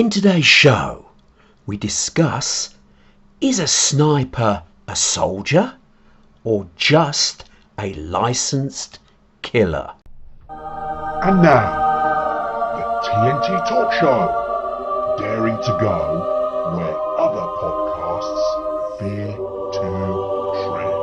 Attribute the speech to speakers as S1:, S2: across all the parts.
S1: In today's show, we discuss, is a sniper a soldier or just a licensed killer?
S2: And now, the TNT Talk Show, daring to go where other podcasts fear to tread.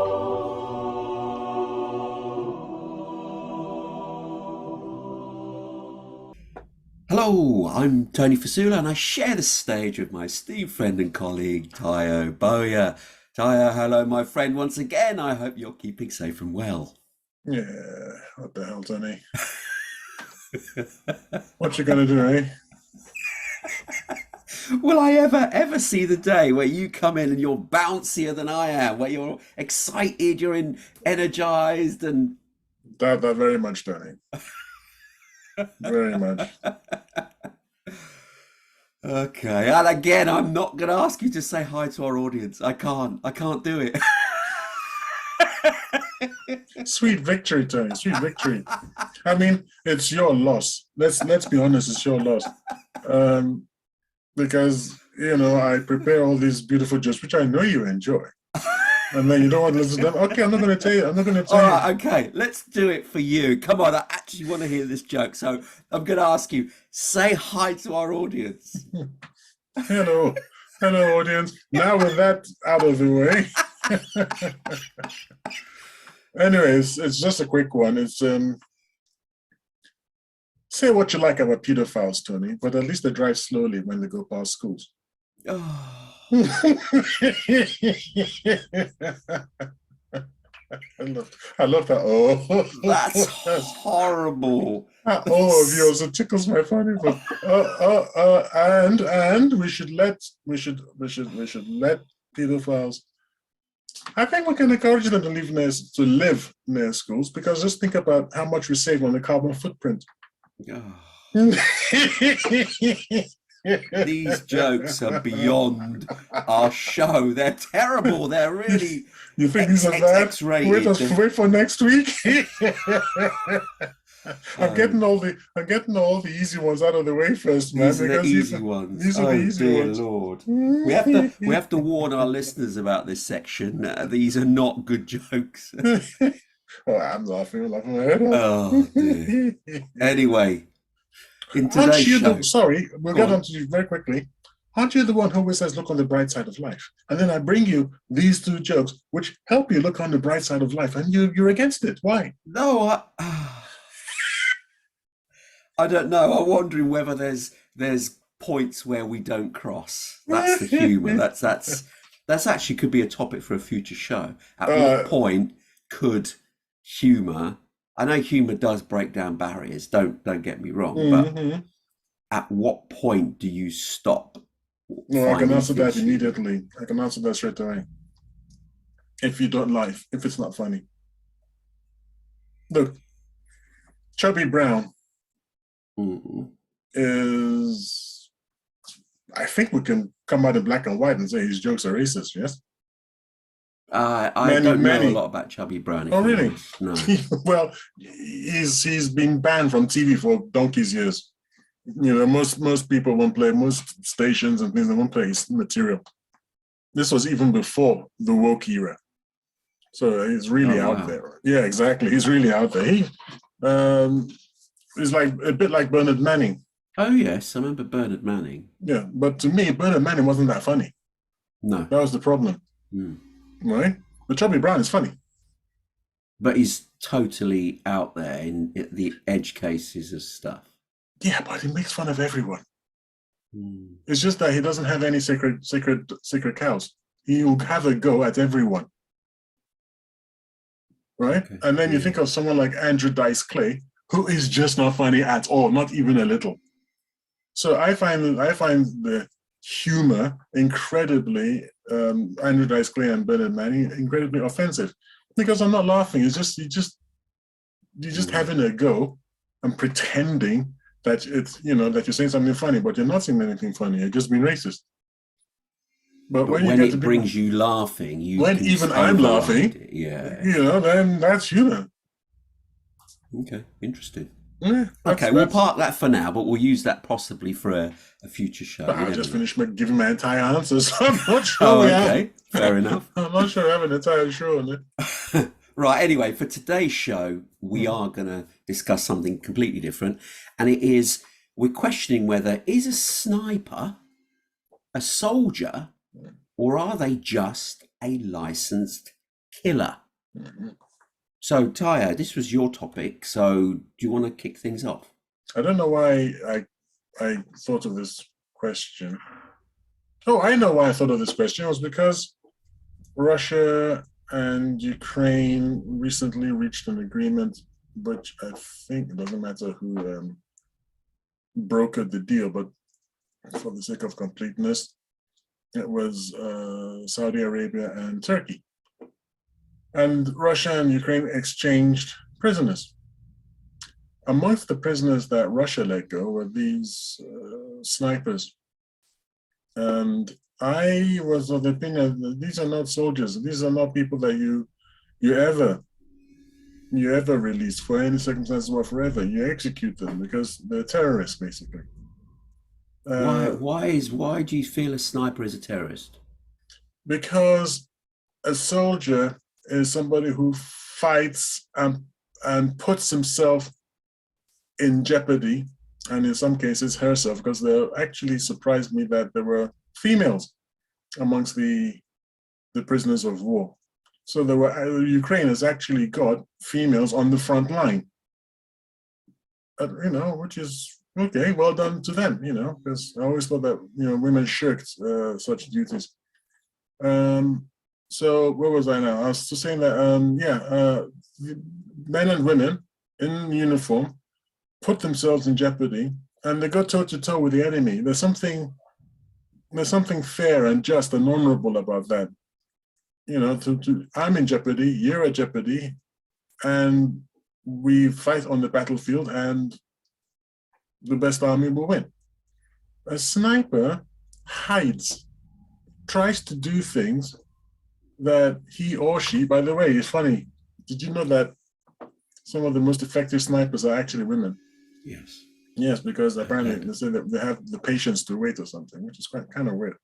S3: Hello, I'm Tony Fasula and I share the stage with my esteemed friend and colleague Tayo Boya. Tayo, hello my friend once again. I hope you're keeping safe and well.
S4: Yeah, what the hell, Tony? What you gonna do, eh?
S3: Will I ever see the day where you come in and you're bouncier than I am, where you're excited, energized and...
S4: Doubt that very much, Tony. Very much.
S3: Okay, and again, I'm not going to ask you to say hi to our audience. I can't do it.
S4: Sweet victory, Tony. Sweet victory. I mean, it's your loss. Let's be honest, it's your loss. Because I prepare all these beautiful jokes, which I know you enjoy. And then you don't want to listen to them. Okay, I'm not going to tell you. I'm not going to tell
S3: All
S4: you.
S3: right, okay, let's do it for you. Come on, I actually want to hear this joke. So I'm going to ask you, say hi to our audience.
S4: Hello, audience. Now with that out of the way. Anyways, it's just a quick one. It's say what you like about pedophiles, Tony, but at least they drive slowly when they go past schools.
S3: Oh,
S4: I love that. Oh,
S3: that's horrible.
S4: That of yours. It tickles my funny, but and we should let pedophiles. I think we can encourage them to live near schools, because just think about how much we save on the carbon footprint.
S3: Oh. These jokes are beyond our show. They're terrible. They're really.
S4: You think these are bad?
S3: X-rated.
S4: Wait for next week. I'm getting all the easy ones out of the way first, man.
S3: These are the easy ones.
S4: These are the easy
S3: dear
S4: ones.
S3: Lord. We have to warn our listeners about this section. These are not good jokes.
S4: Oh, I'm laughing my head off.
S3: Oh dear. Anyway, in today's show.
S4: Sorry, we'll get on to you very quickly. Aren't you the one who always says, look on the bright side of life? And then I bring you these two jokes, which help you look on the bright side of life, and you're against it. Why?
S3: No, I don't know. I'm wondering whether there's points where we don't cross. That's the humour. That's actually could be a topic for a future show. At what point could humour? I know humour does break down barriers. Don't get me wrong, but at what point do you stop?
S4: No, I can answer that immediately. I can answer that straight away. If you don't laugh, if it's not funny. Look, Chubby Brown is, I think we can come out in black and white and say his jokes are racist, yes?
S3: I don't know a lot about Chubby Brown.
S4: Oh, really?
S3: No.
S4: Well, he's been banned from TV for donkey's years. Most people won't play, most stations and things, they won't play his material. This was even before the woke era. So he's really out there. Yeah, exactly. He's really out there. He's like a bit like Bernard Manning.
S3: Oh, yes. I remember Bernard Manning.
S4: Yeah, but to me, Bernard Manning wasn't that funny.
S3: No.
S4: That was the problem. Right? But Chubby Brown is funny.
S3: But he's totally out there in the edge cases of stuff.
S4: Yeah, but he makes fun of everyone. It's just that he doesn't have any sacred cows. He will have a go at everyone. Right? Okay. And then you think of someone like Andrew Dice Clay, who is just not funny at all, not even a little. So I find the humor incredibly, Andrew Dice Clay and Bernard Manning, incredibly offensive, because I'm not laughing. It's just you're just having a go and pretending that it's that you're saying something funny, but you're not saying anything funny. You're just being racist. But when
S3: it brings you laughing,
S4: when even I'm laughing,
S3: yeah,
S4: then that's humor.
S3: Okay, interesting. Okay, we'll park that for now, but we'll use that possibly for a future show.
S4: But I just finished giving my entire answer, so I'm not sure
S3: Oh, okay. Fair enough.
S4: I'm not sure I have an entire show on it.
S3: Right, anyway, for today's show, we are going to discuss something completely different. And it is, we're questioning whether is a sniper a soldier or are they just a licensed killer? So, Taya, this was your topic. So, do you want to kick things off?
S4: I don't know why I thought of this question. Oh, I know why I thought of this question. It was because Russia and Ukraine recently reached an agreement, which I think it doesn't matter who brokered the deal, but for the sake of completeness, it was Saudi Arabia and Turkey. And Russia and Ukraine exchanged prisoners. Amongst the prisoners that Russia let go were these snipers. And I was of the opinion that these are not soldiers. These are not people that you ever release for any circumstances whatsoever. You execute them because they're terrorists, basically.
S3: Why do you feel a sniper is a terrorist?
S4: Because a soldier is somebody who fights and puts himself in jeopardy, and in some cases herself, because they actually surprised me that there were females amongst the prisoners of war. So there were Ukraine has actually got females on the front line, which is okay. Well done to them, because I always thought that women shirked such duties. So where was I now? I was just saying that men and women in uniform put themselves in jeopardy, and they go toe to toe with the enemy. There's something fair and just and honorable about that. I'm in jeopardy, you're at jeopardy, and we fight on the battlefield, and the best army will win. A sniper hides, tries to do things that he or she, by the way, it's funny. Did you know that some of the most effective snipers are actually women?
S3: Yes.
S4: Yes, because apparently they say that they have the patience to wait or something, which is kind of weird.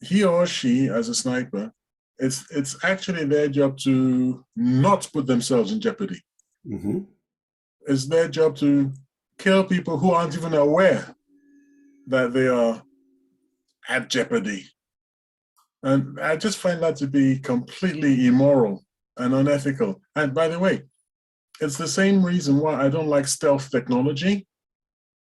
S4: He or she, as a sniper, it's actually their job to not put themselves in jeopardy.
S3: Mm-hmm.
S4: It's their job to kill people who aren't even aware that they are at jeopardy. And I just find that to be completely immoral and unethical. And by the way, it's the same reason why I don't like stealth technology.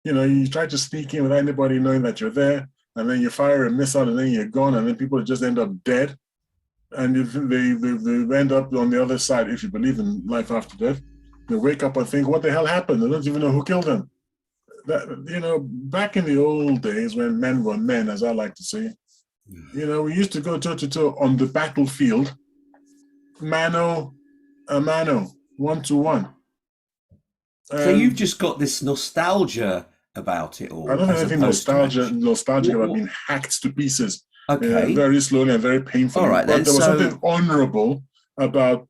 S4: You try to sneak in without anybody knowing that you're there, and then you fire a missile, and then you're gone, and then people just end up dead. And they end up on the other side, if you believe in life after death. They wake up and think, what the hell happened? They don't even know who killed them. Back in the old days when men were men, as I like to say, we used to go toe to toe on the battlefield, mano a mano, 1-to-1.
S3: So you've just got this nostalgia about it all.
S4: I don't have anything nostalgic about being hacked to pieces.
S3: Okay.
S4: Very slowly and very painfully.
S3: All right, then.
S4: But there was something honorable about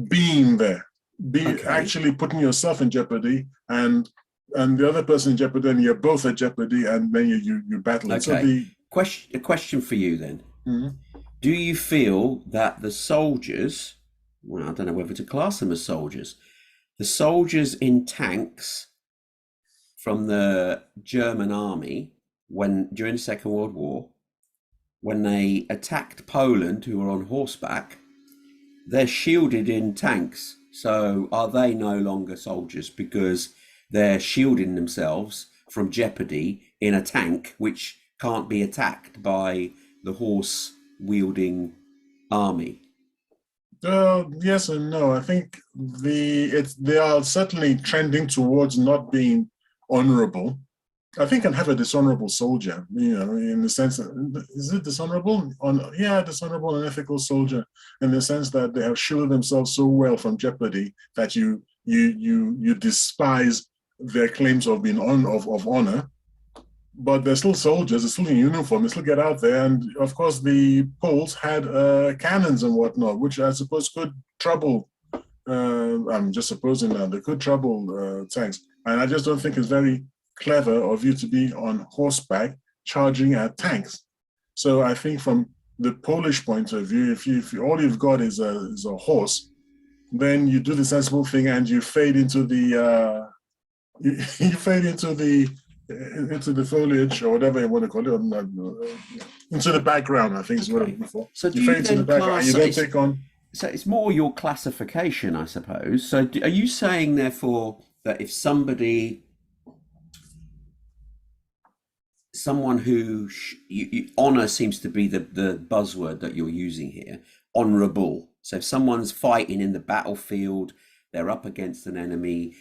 S4: being there, actually putting yourself in jeopardy and the other person in jeopardy, and you're both at jeopardy, and then you battle.
S3: Okay. So a question for you then.
S4: Mm-hmm.
S3: Do you feel that the soldiers, well, I don't know whether to class them as soldiers, the soldiers in tanks from the German army during the Second World War, when they attacked Poland, who were on horseback, they're shielded in tanks. So are they no longer soldiers because they're shielding themselves from jeopardy in a tank which can't be attacked by the horse-wielding army?
S4: Yes and no. I think they are certainly trending towards not being honorable. I think I can have a dishonorable soldier, in the sense that, is it dishonorable? Dishonorable and ethical soldier, in the sense that they have shielded themselves so well from jeopardy that you despise their claims of being of honor. But they're still soldiers, they're still in uniform, they still get out there. And of course, the Poles had cannons and whatnot, which I suppose could trouble I'm just supposing now they could trouble tanks, and I just don't think it's very clever of you to be on horseback charging at tanks. So I think from the Polish point of view, if all you've got is a horse, then you do the sensible thing and you fade into the you fade into the foliage or whatever you want to call it, into the background. I think is what I'm looking for.
S3: So do
S4: you
S3: you
S4: fade into the
S3: then
S4: background.
S3: class
S4: You don't take on.
S3: So it's more your classification, I suppose. So are you saying, therefore, that if someone who honor seems to be the buzzword that you're using here, honorable. So if someone's fighting in the battlefield, they're up against an enemy,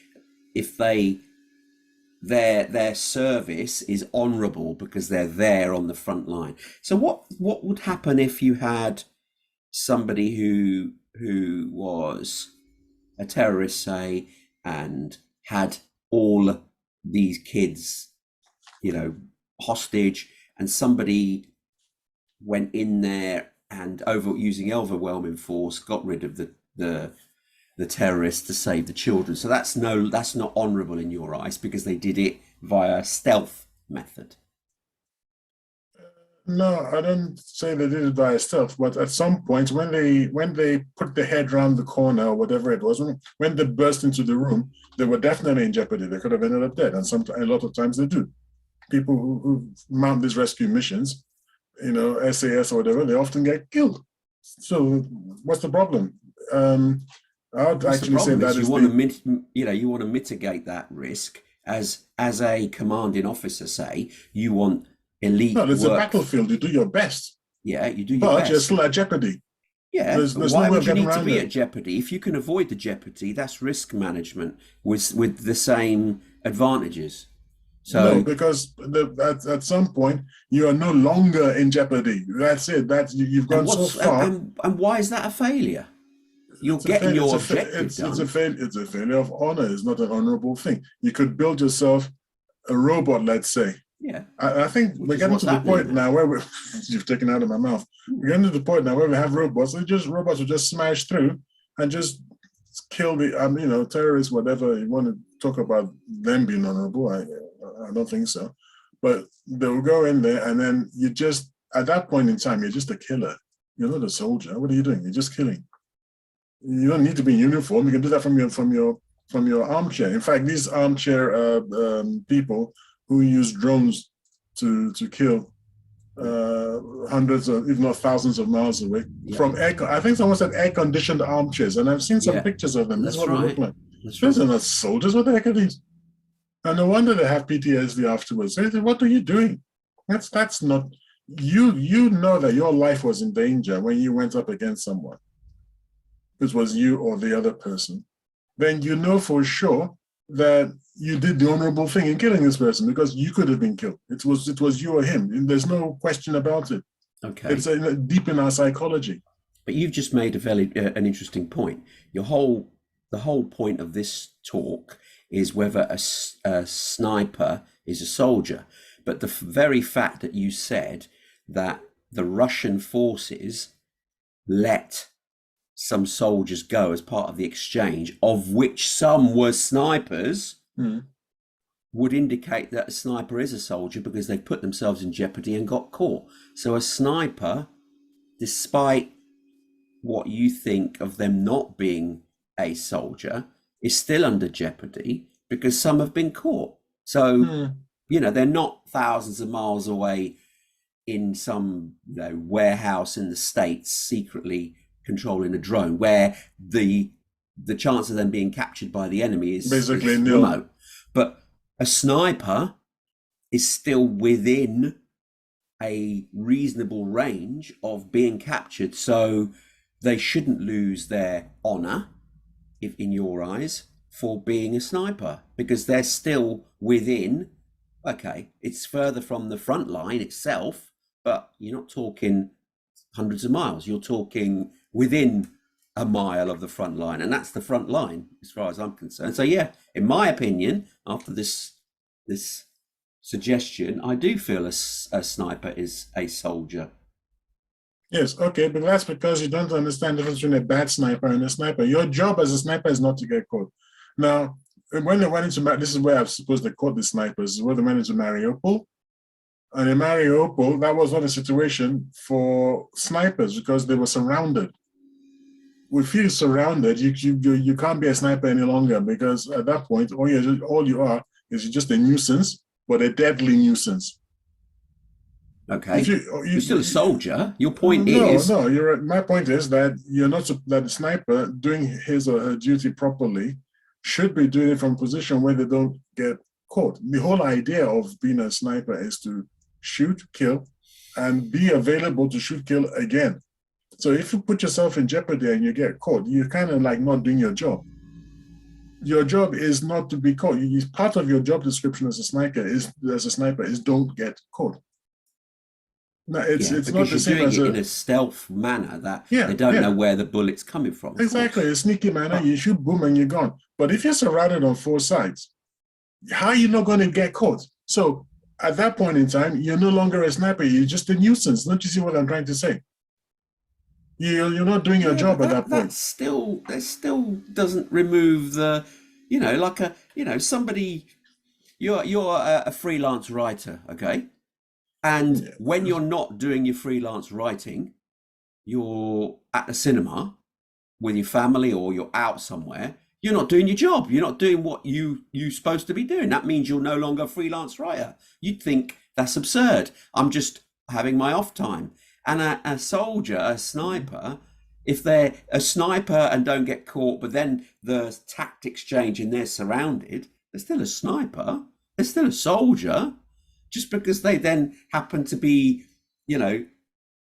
S3: if their service is honorable because they're there on the front line. So what would happen if you had somebody who was a terrorist, say, and had all these kids, hostage, and somebody went in there and using overwhelming force got rid of the terrorists to save the children? So that's not honorable in your eyes because they did it via stealth method.
S4: No, I don't say they did it by stealth, but at some point when they put the head around the corner or whatever it was, when they burst into the room, they were definitely in jeopardy. They could have ended up dead, and a lot of times they do. People who mount these rescue missions, SAS or whatever, they often get killed. So what's the problem? I would actually say that
S3: you want to mitigate that risk as a commanding officer. Say you want elite.
S4: No, it's a battlefield. You do your best.
S3: Yeah, you do your best.
S4: But you're still at jeopardy.
S3: Yeah, there's why would you need to be at jeopardy? If you can avoid the jeopardy, that's risk management with the same advantages. So
S4: no, because at some point you are no longer in jeopardy. That's it. You've gone so far.
S3: And why is that a failure? You're getting your objective done.
S4: It's a failure of honor. It's not an honorable thing. You could build yourself a robot, let's say.
S3: Yeah.
S4: I think we're getting to the point now where you've taken out of my mouth. We're getting to the point now where we have robots. Robots will just smash through and just kill the terrorists, whatever you want to talk about them being honorable. I don't think so. But they'll go in there and then at that point in time, you're just a killer. You're not a soldier. What are you doing? You're just killing. You don't need to be in uniform. You can do that from your armchair. In fact, these armchair people who use drones to kill hundreds of, if not thousands of miles away from I think someone said air-conditioned armchairs, and I've seen some pictures of them. That's what they look like. These are not soldiers. What the heck are these? And no wonder they have PTSD afterwards. What are you doing? That's not you. You know that your life was in danger when you went up against someone. It was you or the other person. Then you know for sure that you did the honorable thing in killing this person because you could have been killed. It was you or him. There's no question about it.
S3: Okay.
S4: It's deep in our psychology.
S3: But you've just made an interesting point. The whole point of this talk is whether a sniper is a soldier. But the very fact that you said that the Russian forces let some soldiers go as part of the exchange, of which some were snipers, would indicate that a sniper is a soldier because they've put themselves in jeopardy and got caught. So a sniper, despite what you think of them not being a soldier, is still under jeopardy because some have been caught. So, they're not thousands of miles away in some warehouse in the States secretly controlling a drone where the chance of them being captured by the enemy is
S4: basically
S3: nil. Remote. But a sniper is still within a reasonable range of being captured, so they shouldn't lose their honor, if in your eyes, for being a sniper, because they're still within. Okay, it's further from the front line itself, but you're not talking hundreds of miles. You're talking within a mile of the front line, and that's the front line as far as I'm concerned. So in my opinion, after this suggestion, I do feel a sniper is a soldier.
S4: Yes, okay, but that's because you don't understand the difference between a bad sniper and a sniper. Your job as a sniper is not to get caught. Now, when they went into, this is where I suppose they caught the snipers, where they went into Mariupol. And in Mariupol, that was not a situation for snipers because they were surrounded. If you're surrounded, you can't be a sniper any longer because at that point, all you are is just a nuisance, but a deadly nuisance.
S3: Okay, you're still a soldier. Your point is
S4: no. You're right. My point is that you're not that the sniper doing his or her duty properly should be doing it from a position where they don't get caught. The whole idea of being a sniper is to shoot, kill, and be available to shoot, kill again. So if you put yourself in jeopardy and you get caught, you're kind of like not doing your job. Your job is not to be caught. Part of your job description as a sniper is don't get caught. No, it's not the same as
S3: in a stealth manner that they don't know where the bullet's coming from.
S4: Exactly, a sneaky manner. You shoot, boom, and you're gone. But if you're surrounded on four sides, how are you not going to get caught? So at that point in time, you're no longer a sniper. You're just a nuisance. Don't you see what I'm trying to say? You're not doing your job at that point.
S3: That still doesn't remove the, somebody. You're a freelance writer, okay? And when you're not doing your freelance writing, you're at the cinema with your family or you're out somewhere, you're not doing your job. You're not doing what you're supposed to be doing. That means you're no longer a freelance writer. You'd think that's absurd. I'm just having my off time. And a soldier, a sniper, if they're a sniper and don't get caught, but then the tactics change and they're surrounded, they're still a sniper. They're still a soldier. Just because they then happen to be,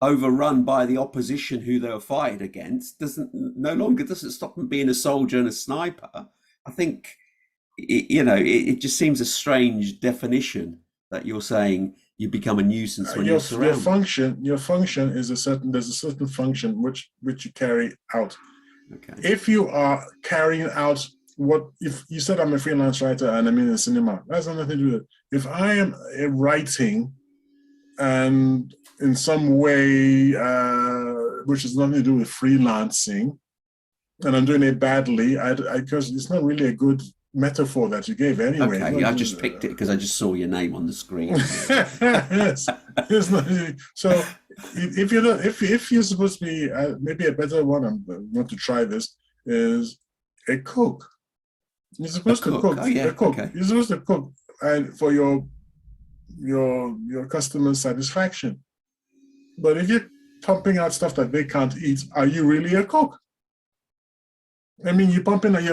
S3: overrun by the opposition who they were fighting against doesn't stop them being a soldier and a sniper. I think, it just seems a strange definition that you're saying you become a nuisance when you're surrounded.
S4: Your function is there's a certain function which you carry out.
S3: Okay.
S4: If you are carrying out if you said I'm a freelance writer and I'm in a cinema, that's nothing to do with it. If I am writing and in some way, which has nothing to do with freelancing, and I'm doing it badly, because it's not really a good metaphor that you gave anyway.
S3: Okay, I just picked it because I just saw your name on the screen.
S4: Yes. So if you're supposed to be, maybe a better one, I want to try this, is a cook. You're supposed to cook.
S3: Oh, yeah.
S4: A cook.
S3: Okay.
S4: You're supposed to cook, and for your customer's satisfaction. But if you're pumping out stuff that they can't eat, are you really a cook? I mean, you're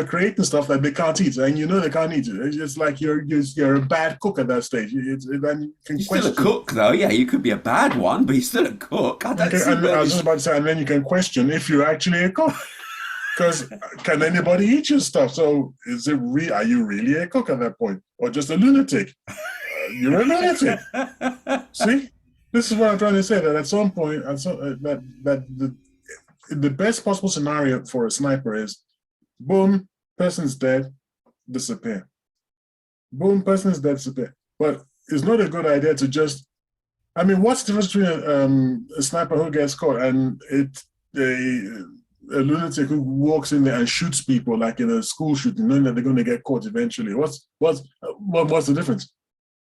S4: creating stuff that they can't eat, and they can't eat it. It's like you're a bad cook at that stage. Then you can
S3: You're
S4: question.
S3: Still a cook, though. Yeah, you could be a bad one, but you're still a cook. I
S4: was just about to say, and then you can question if you're actually a cook. Because can anybody eat your stuff? So are you really a cook at that point? Or just a lunatic? You're a lunatic. See? This is what I'm trying to say, that at some point, the best possible scenario for a sniper is, boom, person's dead, disappear. Boom, person's dead, disappear. But it's not a good idea to just, what's the difference between a sniper who gets caught and a lunatic who walks in there and shoots people like in a school shooting, knowing that they're going to get caught eventually? What's the difference?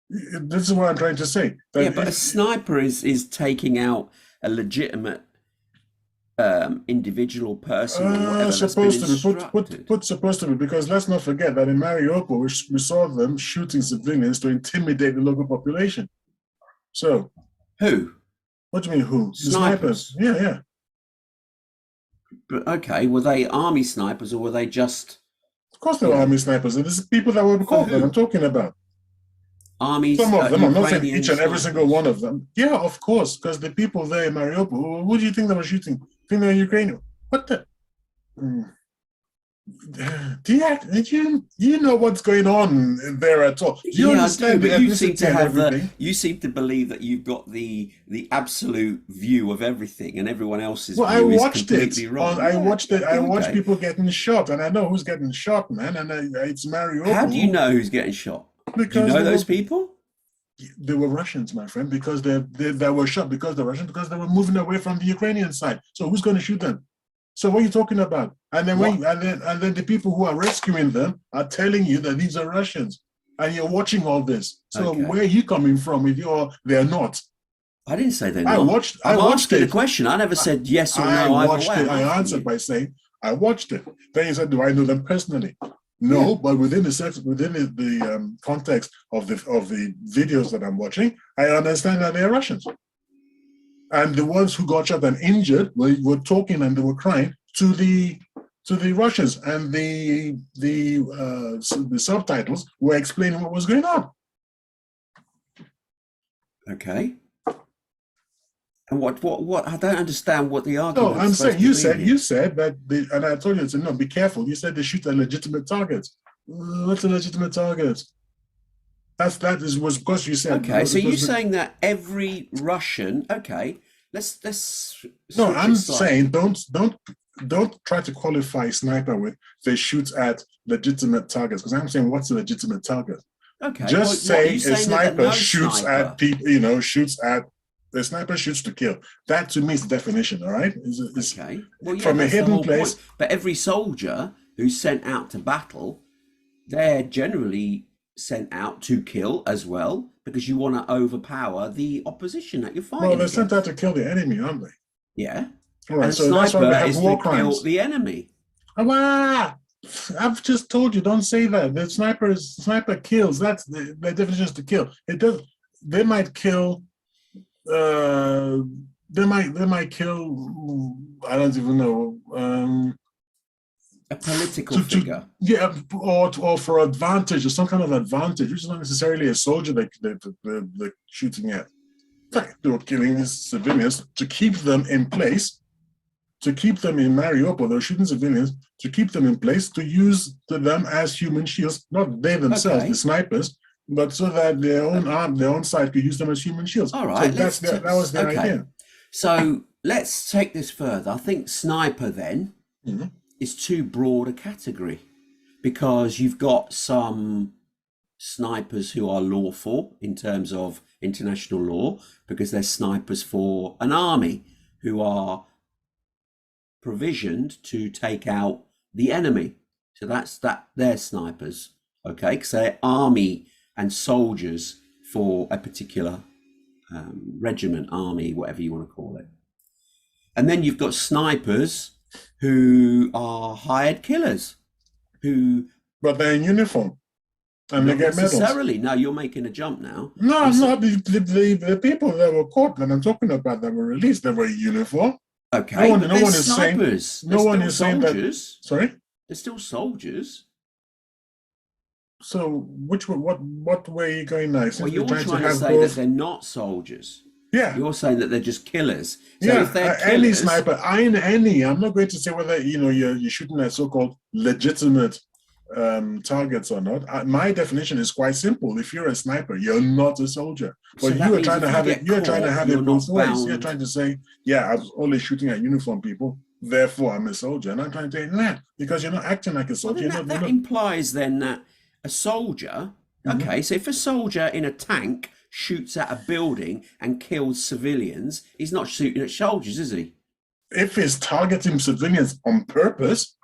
S4: This is what I'm trying to say.
S3: But a sniper is taking out a legitimate individual person or whatever.
S4: Supposed to be, because let's not forget that in Mariupol we saw them shooting civilians to intimidate the local population. So
S3: who?
S4: What do you mean who?
S3: Snipers.
S4: The snipers. Yeah.
S3: But okay, were they army snipers or were they just?
S4: Of course, they were army snipers. This is people that were caught that I'm talking about.
S3: Armies.
S4: Some of them. I'm not saying each and every
S3: snipers.
S4: single one of them. Yeah, of course, because the people there in Mariupol, who do you think they were shooting? Think they were Ukrainian? What the? Do you know what's going on there at all? Do you understand?
S3: But you seem to have you seem to believe that you've got the absolute view of everything, and everyone else's view is completely wrong.
S4: I watched it. I watched people getting shot, and I know who's getting shot, man. And it's Mariupol.
S3: How do you know who's getting shot?
S4: Because
S3: do you know those people?
S4: They were Russians, my friend, because they were shot because they're Russians, because they were moving away from the Ukrainian side. So who's going to shoot them? So what are you talking about? And then and then the people who are rescuing them are telling you that these are Russians, and you're watching all this. So where are you coming from? If they're not.
S3: I didn't say they're not.
S4: I'm
S3: asking a question. I never said yes or no.
S4: I answered by saying I watched it. Then you said, "Do I know them personally?" No, but within the context of the videos that I'm watching, I understand that they're Russians. And the ones who got shot and injured were talking and they were crying to the Russians, and the subtitles were explaining what was going on.
S3: Okay. And what I don't understand what the argument.
S4: No, I'm saying you said that and I told you to no, be careful. You said they shoot at legitimate targets. What's a legitimate target? That was because you said.
S3: Okay, so you're saying that every Russian. Okay, let's.
S4: No, I'm saying don't try to qualify sniper with they shoot at legitimate targets, because I'm saying what's a legitimate target?
S3: Okay,
S4: just saying a sniper shoots at people. Shoots at. The sniper shoots to kill. That to me is the definition, all right?
S3: Okay. Well, yeah,
S4: from a hidden place.
S3: Point. But every soldier who's sent out to battle, they're generally sent out to kill as well, because you want to overpower the opposition that you're fighting.
S4: Well, they're sent out to kill the enemy, aren't they?
S3: Yeah.
S4: All right,
S3: and
S4: so that's why we have war crimes.
S3: Kill the enemy.
S4: I've just told you, don't say that. The sniper kills. That's the definition is to kill. It does. They might kill. They might kill. I don't even know.
S3: A political figure.
S4: Yeah, or for advantage, or some kind of advantage, which is not necessarily a soldier they're shooting at. In fact, they were killing civilians to keep them in place, to keep them in Mariupol. They were shooting civilians to keep them in place, to use them as human shields, not they themselves, the snipers, but so that their own side could use them as human shields.
S3: All right,
S4: so that was their idea.
S3: So let's take this further. I think sniper then is too broad a category, because you've got some snipers who are lawful in terms of international law, because they're snipers for an army who are provisioned to take out the enemy. So they're snipers, okay, because they're army and soldiers for a particular regiment, army, whatever you want to call it. And then you've got snipers who are hired killers,
S4: but they're in uniform and they get medals.
S3: Necessarily. No, you're making a jump now.
S4: No, I'm not. The people that were caught that I'm talking about that were released, they were in uniform.
S3: Okay,
S4: no one is
S3: snipers.
S4: Saying. No one is saying that. Sorry,
S3: they're still soldiers.
S4: So what way are you going now?
S3: Well, you're trying to say that they're not soldiers.
S4: Yeah.
S3: You're saying that they're just killers. So
S4: yeah,
S3: if they're killers,
S4: any sniper, I'm not going to say whether you're shooting at so-called legitimate targets or not. My definition is quite simple. If you're a sniper, you're not a soldier. But you are trying to have it. You're trying to have it both ways. You're trying to say, yeah, I was only shooting at uniform people, therefore I'm a soldier. And I'm trying to say, nah, because you're not acting like a soldier.
S3: Well, that implies then that a soldier. Okay, so if a soldier in a tank shoots at a building and kills civilians, he's not shooting at soldiers, is he?
S4: If he's targeting civilians on purpose,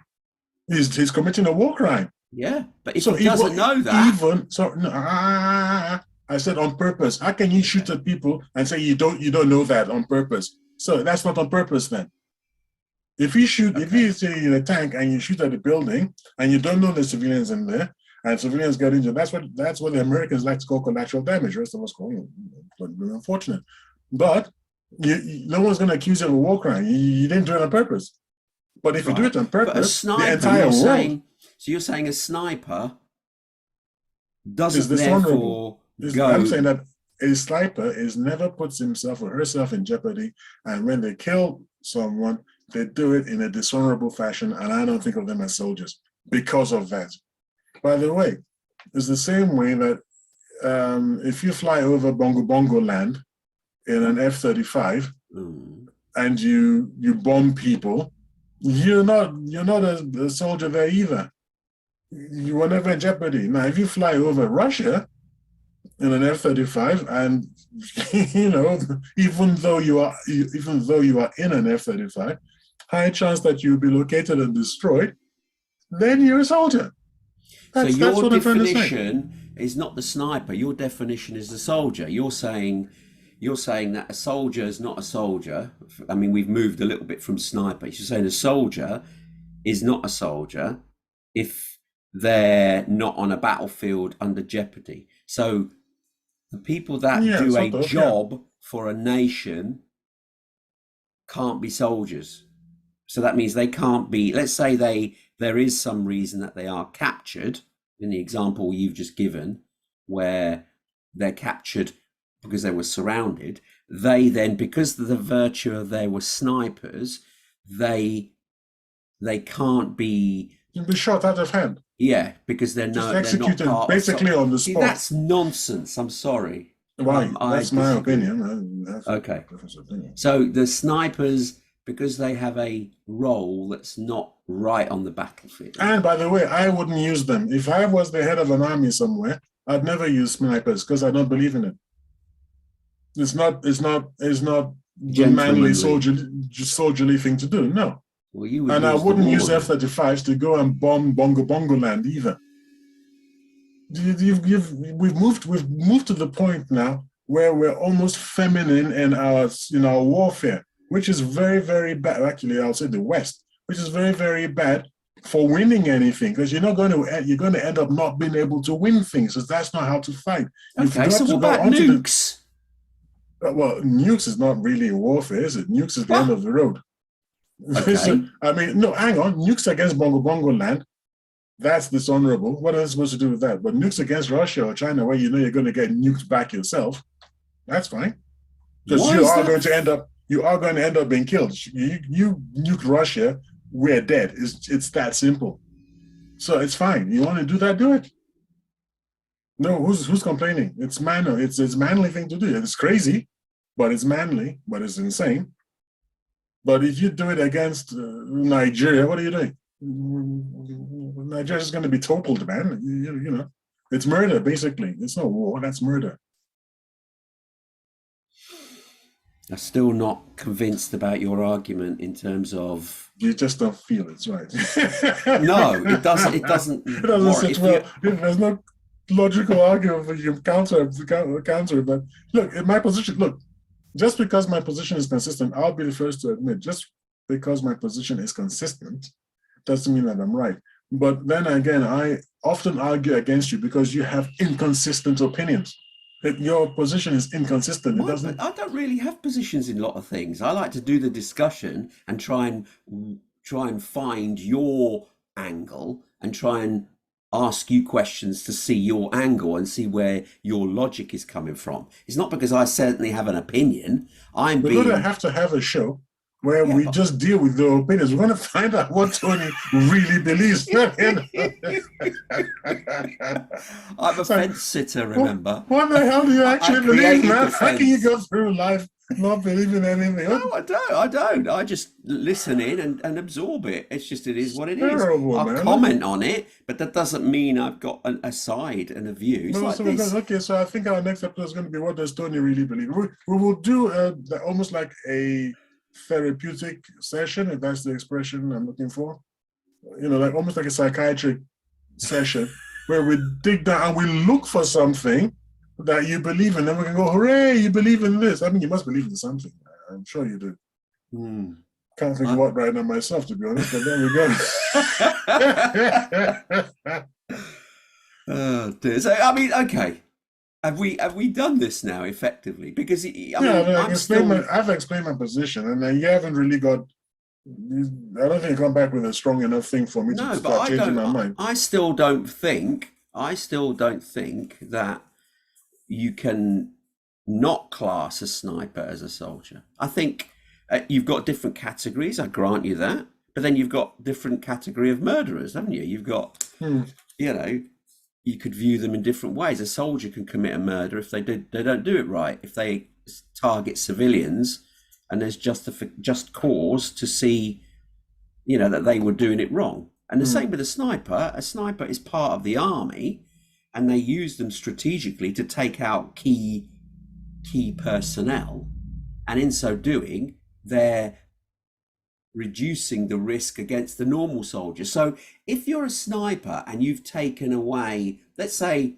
S4: he's committing a war crime.
S3: Yeah, but if he doesn't know that,
S4: I said on purpose. How can you shoot at people and say you don't know that on purpose? So that's not on purpose then. If you say in a tank and you shoot at a building and you don't know the civilians in there, and civilians get injured, that's what the Americans like to call collateral damage. The rest of us call it unfortunate. But no one's going to accuse you of a war crime. You didn't do it on purpose. But if you do it on purpose, the entire world.
S3: So you're saying a sniper doesn't
S4: therefore go. I'm saying that a sniper never puts himself or herself in jeopardy, and when they kill someone, they do it in a dishonorable fashion, and I don't think of them as soldiers because of that. By the way, it's the same way that if you fly over Bongo land in an F-35 and you bomb people, you're not a soldier there either. You were never in jeopardy. Now, if you fly over Russia in an F-35, and even though you are in an F-35, high chance that you'll be located and destroyed, then you're a soldier.
S3: So
S4: That's
S3: your
S4: what I'm trying to say.
S3: definition is not the sniper. Your definition is the soldier. You're saying that a soldier is not a soldier. I mean, we've moved a little bit from sniper. You're saying a soldier is not a soldier if they're not on a battlefield under jeopardy. So the people that
S4: Yeah,
S3: do a
S4: sort of,
S3: job for a nation can't be soldiers. So that means they can't be, let's say there is some reason that they are captured in the example you've just given, where they're captured because they were surrounded. They then, because of the virtue of they were snipers, they can't be.
S4: You'll be shot out of hand.
S3: Yeah, because they're
S4: Just
S3: not.
S4: executed
S3: They're not part
S4: basically
S3: of,
S4: on the
S3: see,
S4: spot.
S3: that's nonsense. I'm sorry.
S4: Why? That's my
S3: disagree.
S4: opinion. That's
S3: Okay.
S4: opinion.
S3: So the snipers, because they have a role that's not right on the battlefield.
S4: And by the way, I wouldn't use them. If I was the head of an army somewhere, I'd never use snipers because I don't believe in it. It's not the manly soldierly thing to do. No.
S3: Well, you would
S4: And I
S3: use the
S4: wouldn't use
S3: war.
S4: F-35s to go and bomb Bongo land either. We've moved to the point now where we're almost feminine in our warfare, which is very, very bad. Actually, I'll say the West, which is very, very bad for winning anything, because you're going to end up not being able to win things, because that's not how to fight.
S3: Okay, so what about nukes?
S4: Well, nukes is not really warfare, is it? Nukes is the end of the road.
S3: Okay.
S4: So, I mean, no, hang on. Nukes against Bongo land, that's dishonorable. What are they supposed to do with that? But nukes against Russia or China, where you're going to get nuked back yourself, that's fine. Because you are going to end up being killed. You nuke Russia, we're dead. It's that simple. So it's fine. You want to do that, do it. No, who's complaining? It's manly. It's manly thing to do. It's crazy, but it's manly, but it's insane. But if you do it against Nigeria, what are you doing? Nigeria's going to be totaled, man. You know, it's murder, basically. It's not war, that's murder.
S3: I'm still not convinced about your argument in terms of.
S4: You just don't feel it's right.
S3: No, it doesn't. It doesn't.
S4: It doesn't sit well. There's no logical argument for you counter. But look, in my position, just because my position is consistent, I'll be the first to admit, just because my position is consistent doesn't mean that I'm right. But then again, I often argue against you because you have inconsistent opinions. Your position is inconsistent.
S3: I don't really have positions in a lot of things. I like to do the discussion and try and find your angle and try and ask you questions to see your angle and see where your logic is coming from. It's not because I certainly have an opinion.
S4: We're going to have a show where we just deal with the opinions. We're going to find out what Tony really believes. I'm
S3: a fence sitter, remember?
S4: What the hell do you actually believe, man? How can you go through life not believing anything?
S3: No, I don't. I just listen in and absorb it. It's just, it is what it is. I'll comment on it, but that doesn't mean I've got a side and a view.
S4: Okay, so I think our next episode is going to be, what does Tony really believe? We will do almost like a therapeutic session, if that's the expression I'm looking for. Like almost like a psychiatric session where we dig down and we look for something that you believe in, then we can go, hooray, you believe in this. I mean, you must believe in something. I'm sure you do. Can't think of what right now myself, to be honest, but there we go.
S3: Oh dear. So, I mean, okay. Have we done this now effectively? Because
S4: I've explained my position, and you haven't really got. I don't think you come back with a strong enough thing for me to start changing my mind.
S3: I still don't think that you can not class a sniper as a soldier. I think you've got different categories. I grant you that, but then you've got different category of murderers, haven't you? You've got, you could view them in different ways. A soldier can commit a murder if they don't do it right. If they target civilians and there's just cause to see, that they were doing it wrong. And the same with a sniper. A sniper is part of the army, and they use them strategically to take out key personnel, and in so doing, they're reducing the risk against the normal soldier. So if you're a sniper and you've taken away, let's say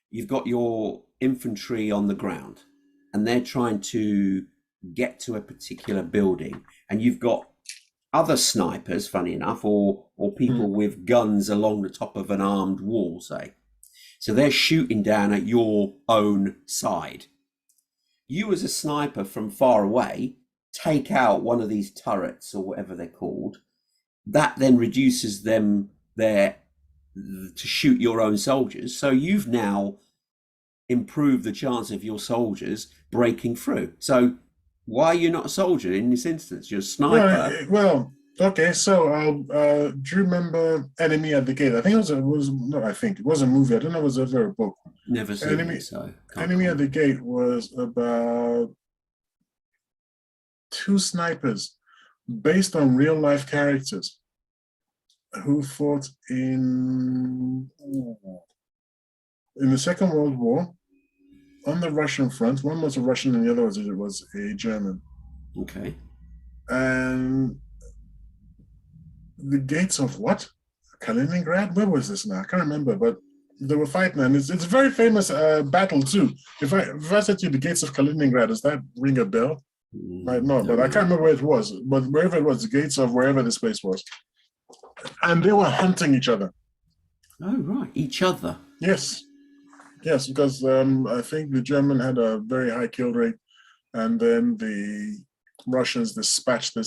S3: you've got your infantry on the ground and they're trying to get to a particular building, and you've got other snipers, funny enough, or people with guns along the top of an armed wall, say. So they're shooting down at your own side. You as a sniper from far away take out one of these turrets or whatever they're called. That then reduces them there to shoot your own soldiers. So you've now improved the chance of your soldiers breaking through. So why are you not a soldier in this instance? You're a sniper.
S4: Well, okay. So do you remember Enemy at the Gate? I think it was a movie. I don't know if it was ever a book.
S3: Never seen it, so
S4: Enemy at the Gate was about two snipers based on real life characters who fought in the Second World War on the Russian front. One was a Russian and the other was a German.
S3: Okay.
S4: And the gates of what? Kaliningrad? Where was this now? I can't remember, but they were fighting, and it's a very famous battle too. If I said to you the gates of Kaliningrad, does that ring a bell? Might not, but I can't remember where it was. But wherever it was, the gates of wherever this place was, and they were hunting each other.
S3: Oh right, each other.
S4: Yes, because I think the German had a very high kill rate, and then the Russians dispatched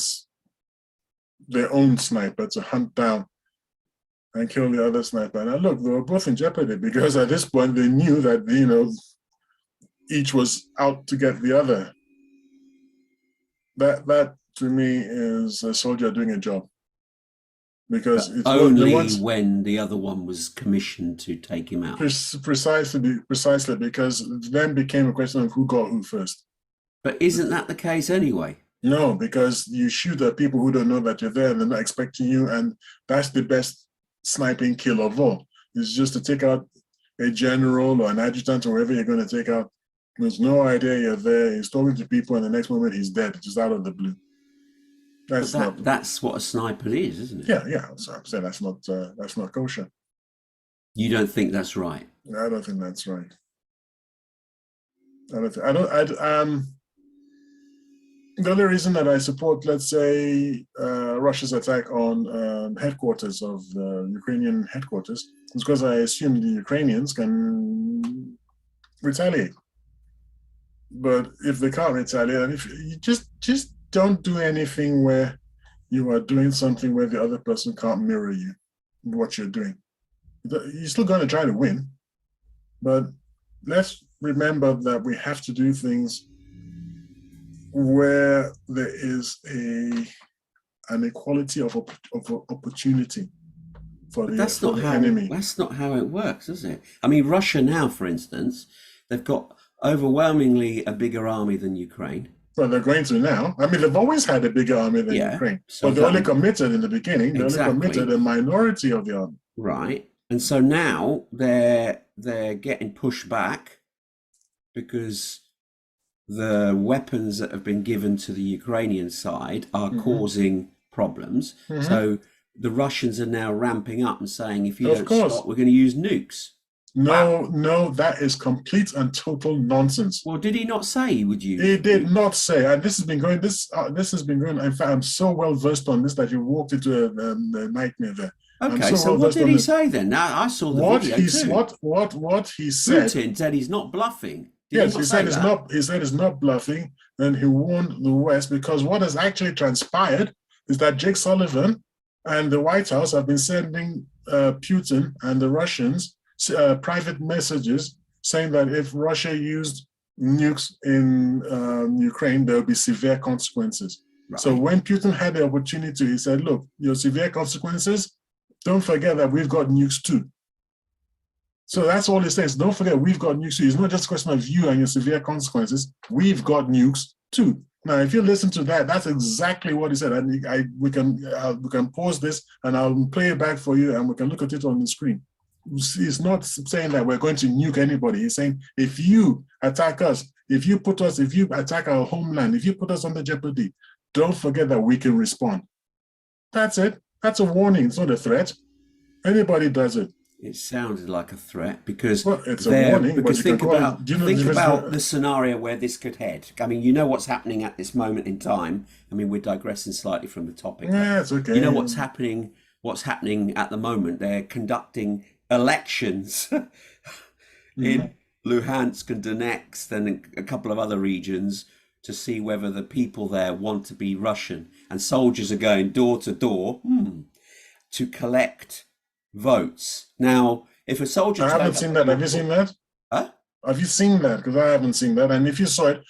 S4: their own sniper to hunt down and kill the other sniper. And look, they were both in jeopardy because at this point they knew that each was out to get the other. That to me is a soldier doing a job, because it's
S3: only when the other one was commissioned to take him out.
S4: Precisely, because it then became a question of who got who first.
S3: But isn't that the case anyway?
S4: No, because you shoot at people who don't know that you're there and they're not expecting you, and that's the best sniping kill of all. It's just to take out a general or an adjutant or whoever you're going to take out. There's no idea you're there. He's talking to people, and the next moment he's dead, just out of the blue.
S3: That's what a sniper is, isn't it?
S4: Yeah. So I'm saying that's not kosher.
S3: You don't think that's right?
S4: I don't think that's right. The only reason that I support, let's say, Russia's attack on headquarters of the Ukrainian headquarters is because I assume the Ukrainians can retaliate. But if they can't retaliate, and if you just don't do anything where you are doing something where the other person can't mirror you, what you're doing. You're still going to try to win, but let's remember that we have to do things where there is an equality of opportunity for the enemy.
S3: That's not how it works, is it? I mean, Russia now, for instance, they've got overwhelmingly a bigger army than Ukraine.
S4: Well, they're going to now. I mean, they've always had a bigger army than Ukraine, but they only committed in the beginning. They only committed a minority of the army.
S3: Right, and so now they're getting pushed back because the weapons that have been given to the Ukrainian side are causing problems. So the Russians are now ramping up and saying, if you don't stop, we're going to use nukes.
S4: No, that is complete and total nonsense.
S3: Well, did he not say he would use?
S4: He did not say, and this has been going. This has been going. In fact, I'm so well versed on this that you walked into a nightmare there.
S3: Okay, so what did he say then? Now I saw the video too.
S4: What he said.
S3: Putin said he's not bluffing.
S4: Yes, he said it's not bluffing, and he warned the West, because what has actually transpired is that Jake Sullivan and the White House have been sending Putin and the Russians private messages saying that if Russia used nukes in Ukraine, there will be severe consequences. Right. So when Putin had the opportunity, he said, look, your severe consequences, don't forget that we've got nukes too. So that's all he says. Don't forget, we've got nukes too. It's not just a question of you and your severe consequences. We've got nukes too. Now, if you listen to that, that's exactly what he said. And we can pause this and I'll play it back for you and we can look at it on the screen. he's not saying that we're going to nuke anybody. He's saying if you attack us, if you attack our homeland, if you put us under jeopardy, don't forget that we can respond. That's it. That's a warning. It's not a threat. Anybody does it.
S3: It sounded like a threat because
S4: it's a warning.
S3: Because think about the scenario where this could head. I mean, you know what's happening at this moment in time. I mean, we're digressing slightly from the topic.
S4: Yeah, it's okay.
S3: You know what's happening. What's happening at the moment? They're conducting elections in Luhansk and Donetsk and a couple of other regions to see whether the people there want to be Russian, and soldiers are going door to door to collect votes. Now, if a soldier...
S4: I haven't seen that. Have you seen that?
S3: Huh?
S4: Have you seen that? Because I haven't seen that. And if you saw it,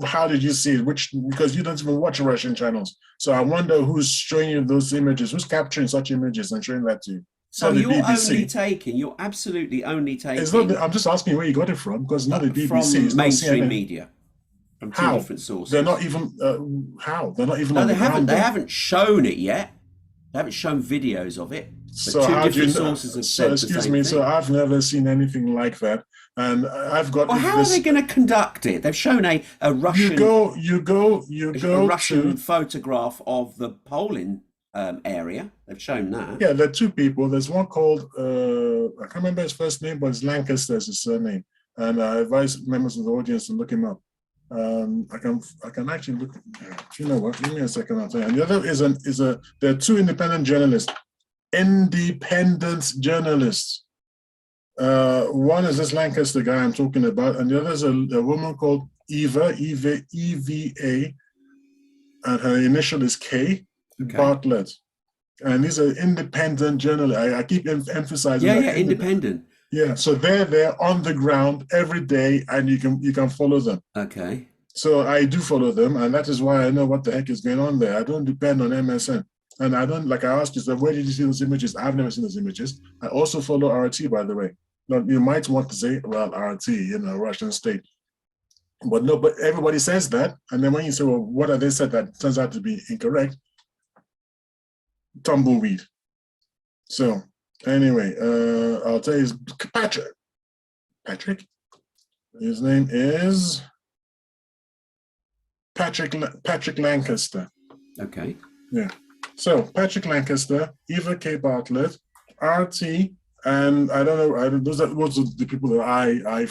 S4: how did you see it? Because you don't even watch Russian channels. So I wonder who's showing you those images, who's capturing such images and showing that to you.
S3: So you're absolutely only taking...
S4: It's not I'm just asking where you got it from, because it's not the BBC.
S3: From mainstream media. From two different sources.
S4: They're not even... how? They're not even
S3: No,
S4: on the ground.
S3: They haven't shown it yet. They haven't shown videos of it.
S4: So
S3: two different sources have said
S4: excuse me, so I've never seen anything like that. And I've got...
S3: Well, how are they going to conduct it? They've shown a Russian...
S4: You go
S3: a Russian photograph of the polling area. They've shown that.
S4: Yeah, there are two people. There's one called, I can't remember his first name, but it's Lancaster is his surname. And I advise members of the audience to look him up. I can actually look. You know what? Give me a second. I'll tell you. And the other there are two independent journalists. One is this Lancaster guy I'm talking about, and the other is a woman called Eva, E-V-A, and her initial is K, Bartlett. And these are independent journalists. I keep emphasizing that.
S3: Yeah, independent.
S4: Yeah, so they're there on the ground every day, and you can follow them.
S3: Okay.
S4: So I do follow them, and that is why I know what the heck is going on there. I don't depend on MSN. And I don't, like I asked you, so where did you see those images? I've never seen those images. I also follow RT, by the way. Now, you might want to say, well, RT, Russian state. But no, but everybody says that. And then when you say, well, what have they said that turns out to be incorrect? Tumbleweed. So anyway, I'll tell you, Patrick. His name is Patrick Lancaster.
S3: Okay.
S4: Yeah. So Patrick Lancaster, Eva K. Bartlett, RT, and I don't know. Those are the people that I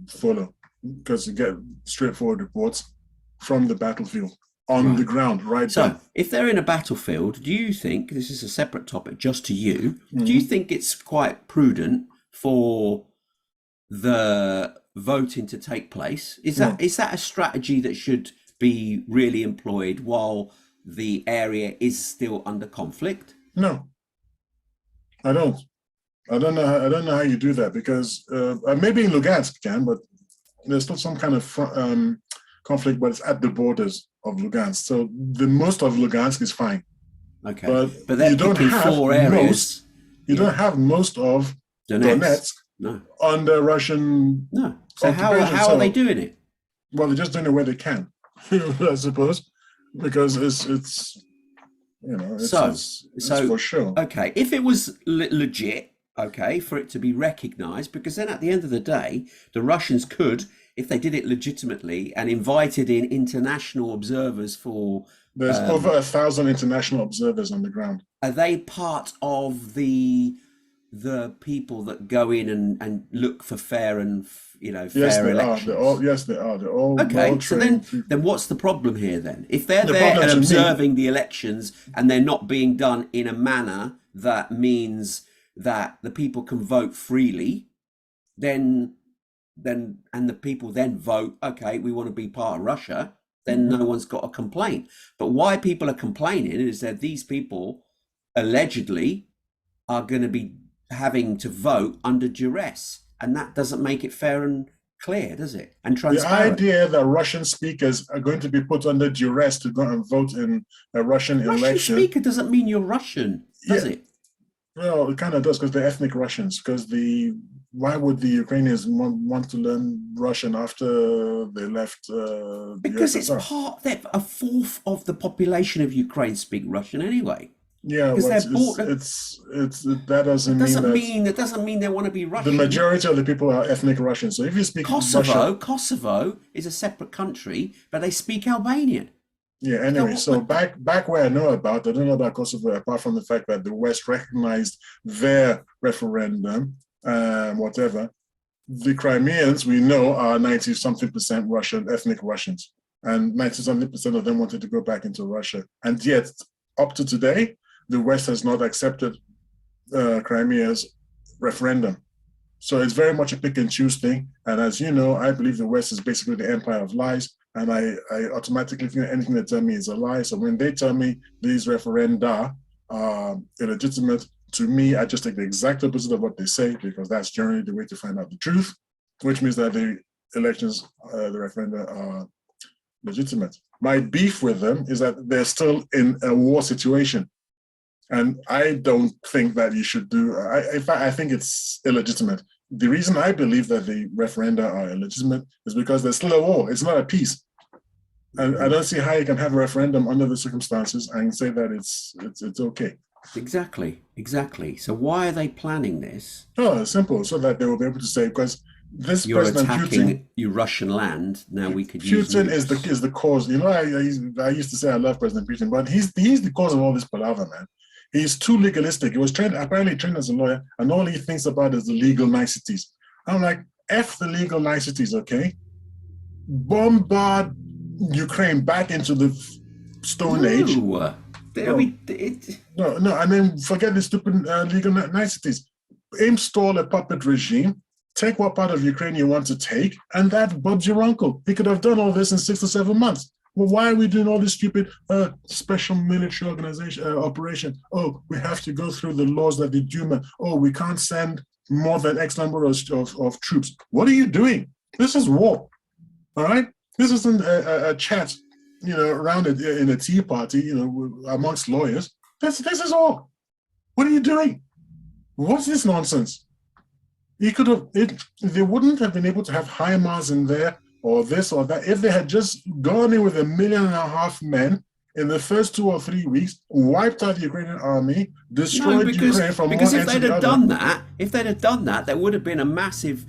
S4: follow, because you get straightforward reports from the battlefield on the ground, right?
S3: So, if they're in a battlefield, do you think, this is a separate topic just to you, do you think it's quite prudent for the voting to take place? Is that a strategy that should be really employed while the area is still under conflict?
S4: No, I don't. I don't know how you do that, because maybe in Lugansk you can, but there's still some kind of conflict, but it's at the borders of Lugansk. So the most of Lugansk is fine.
S3: Okay,
S4: but they're picking four areas. You don't have most of Donetsk under Russian.
S3: No. So how are they doing it?
S4: Well, they're just doing it where they can, I suppose, because it's for sure.
S3: Okay, if it was legit, okay, for it to be recognized, because then at the end of the day, the Russians could, if they did it legitimately and invited in international observers for...
S4: There's over 1,000 international observers on the ground.
S3: Are they part of the people that go in and look for fair and fair elections?
S4: Yes, they are. They're all
S3: okay. So then what's the problem here then? If they're there and observing the elections and they're not being done in a manner that means that the people can vote freely, then and the people then vote, okay, we want to be part of Russia, then no one's got a complaint. But why people are complaining is that these people allegedly are going to be having to vote under duress, and that doesn't make it fair and clear, does it? And transparent.
S4: The idea that Russian speakers are going to be put under duress to go and vote in a Russian election.
S3: Russian speaker doesn't mean you're Russian, does it?
S4: Well, it kind of does, because they're ethnic Russians. Why would the Ukrainians want to learn Russian after they left?
S3: Because it's part that a fourth of the population of Ukraine speak Russian anyway.
S4: Yeah,
S3: because
S4: but
S3: they're bought.
S4: that doesn't mean
S3: That doesn't mean they want to be
S4: the
S3: Russian.
S4: majority of the people are ethnic Russian. So if you speak Russian,
S3: Kosovo is a separate country, but they speak Albanian.
S4: yeah. Anyway, so back where I don't know about Kosovo apart from the fact that the West recognized their referendum, whatever. The Crimeans we know are 90-something% Russian, ethnic Russians, and 90-something% of them wanted to go back into Russia, and yet up to today, the West has not accepted Crimea's referendum. So it's very much a pick and choose thing. And as you know, I believe the West is basically the empire of lies. And I automatically think anything they tell me is a lie. So when they tell me these referenda are illegitimate, to me, I just take the exact opposite of what they say, because that's generally the way to find out the truth, which means that the elections, the referenda are legitimate. My beef with them is that they're still in a war situation. And I don't think that you should do, in fact, I think it's illegitimate. The reason I believe that the referenda are illegitimate is because there's still a war. It's not a peace. And I don't see how you can have a referendum under the circumstances and say that it's okay.
S3: Exactly. So why are they planning this?
S4: Oh, it's simple, so that they will be able to say, because this
S3: You're
S4: President
S3: attacking
S4: Putin,
S3: your Russian land. Now we could use
S4: Putin
S3: nukes.
S4: is the cause. You know, I used to say I love President Putin, but he's the cause of all this palaver, man. He's too legalistic. He was apparently trained as a lawyer, and all he thinks about is the legal niceties. I'm like, F the legal niceties, okay? Bombard Ukraine back into the Stone Age. No, I mean, forget the stupid legal niceties. Install a puppet regime, take what part of Ukraine you want to take, and that Bob's your uncle. He could have done all this in 6 to 7 months. Well, why are we doing all this stupid special military operation? Oh, we have to go through the laws that the Duma. Oh, we can't send more than X number of troops. What are you doing? This is war, all right? This isn't a chat, around it in a tea party, amongst lawyers. This is war. What are you doing? What's this nonsense? They wouldn't have been able to have HIMARS in there, or this or that, if they had just gone in with 1.5 million men in the first 2 or 3 weeks, wiped out the Ukrainian army, destroyed Ukraine from one end to the other. Because if
S3: they'd have done that, there would have been a massive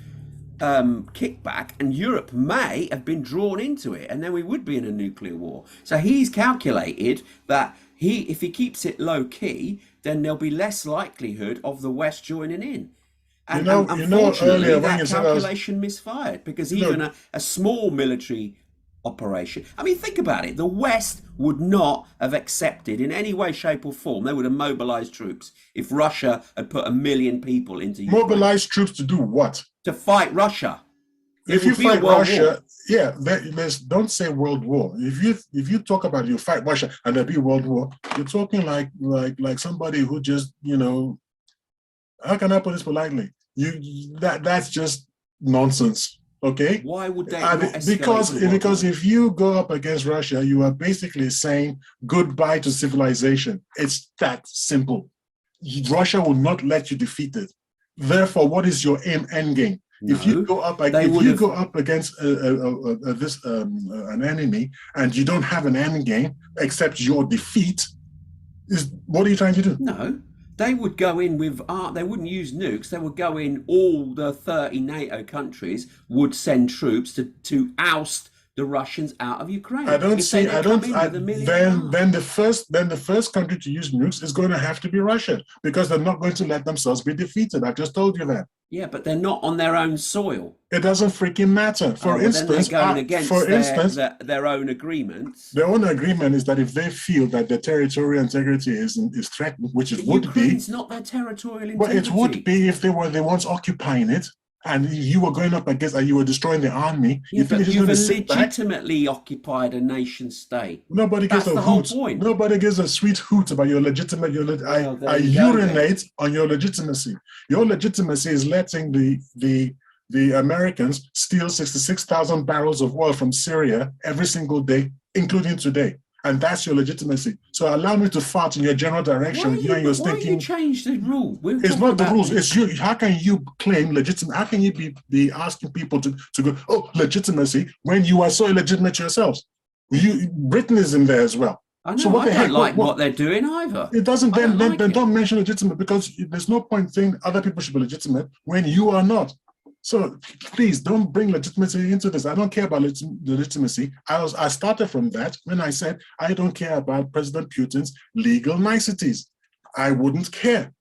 S3: kickback, and Europe may have been drawn into it, and then we would be in a nuclear war. So he's calculated that if he keeps it low key, then there'll be less likelihood of the West joining in. And unfortunately, that calculation misfired, because even a small military operation, I mean, think about it, the West would not have accepted in any way, shape or form, they would have mobilized troops if Russia had put 1 million people into Ukraine.
S4: Mobilized troops to do what?
S3: To fight Russia.
S4: If you fight Russia, yeah, don't say world war. If you talk about you fight Russia and there'll be world war, you're talking like somebody who just, how can I put this politely? That's just nonsense. Okay.
S3: Why would they?
S4: Because if you go up against Russia, you are basically saying goodbye to civilization. It's that simple. Russia will not let you defeat it. Therefore, what is your end game? No, if you go up against an enemy and you don't have an end game except your defeat, what are you trying to do?
S3: No. They would go in with they wouldn't use nukes. They would go in, all the 30 NATO countries would send troops to oust the Russians out of Ukraine. Then
S4: the first country to use nukes is going to have to be Russia, because they're not going to let themselves be defeated. I just told you that.
S3: Yeah, but they're not on their own soil.
S4: It doesn't freaking matter. For instance,
S3: they're going against their own agreements.
S4: Their own agreement is that if they feel that their territorial integrity is threatened, which it would be.
S3: Ukraine's not their territorial integrity.
S4: Well, it would be if they were the ones occupying it, and you were going up against, and you were destroying the army.
S3: Yeah, but you've legitimately occupied a nation state.
S4: Nobody gives a hoot. Nobody gives a sweet hoot about your legitimate. I urinate on your legitimacy. Your legitimacy is letting the Americans steal 66,000 barrels of oil from Syria every single day, including today. And that's your legitimacy. So allow me to fart in your general direction.
S3: Why you change the rule?
S4: It's not the rules. It's you. How can you claim legitimate? How can you be asking people to go, oh, legitimacy, when you are so illegitimate yourselves? Britain is in there as well.
S3: I
S4: So
S3: know,
S4: what
S3: I
S4: the
S3: don't
S4: heck?
S3: like what they're doing either.
S4: It doesn't.
S3: I
S4: Then
S3: don't like it.
S4: don't mention legitimate, because there's no point saying other people should be legitimate when you are not. So please don't bring legitimacy into this. I don't care about legitimacy. I started from that when I said I don't care about President Putin's legal niceties. I wouldn't care.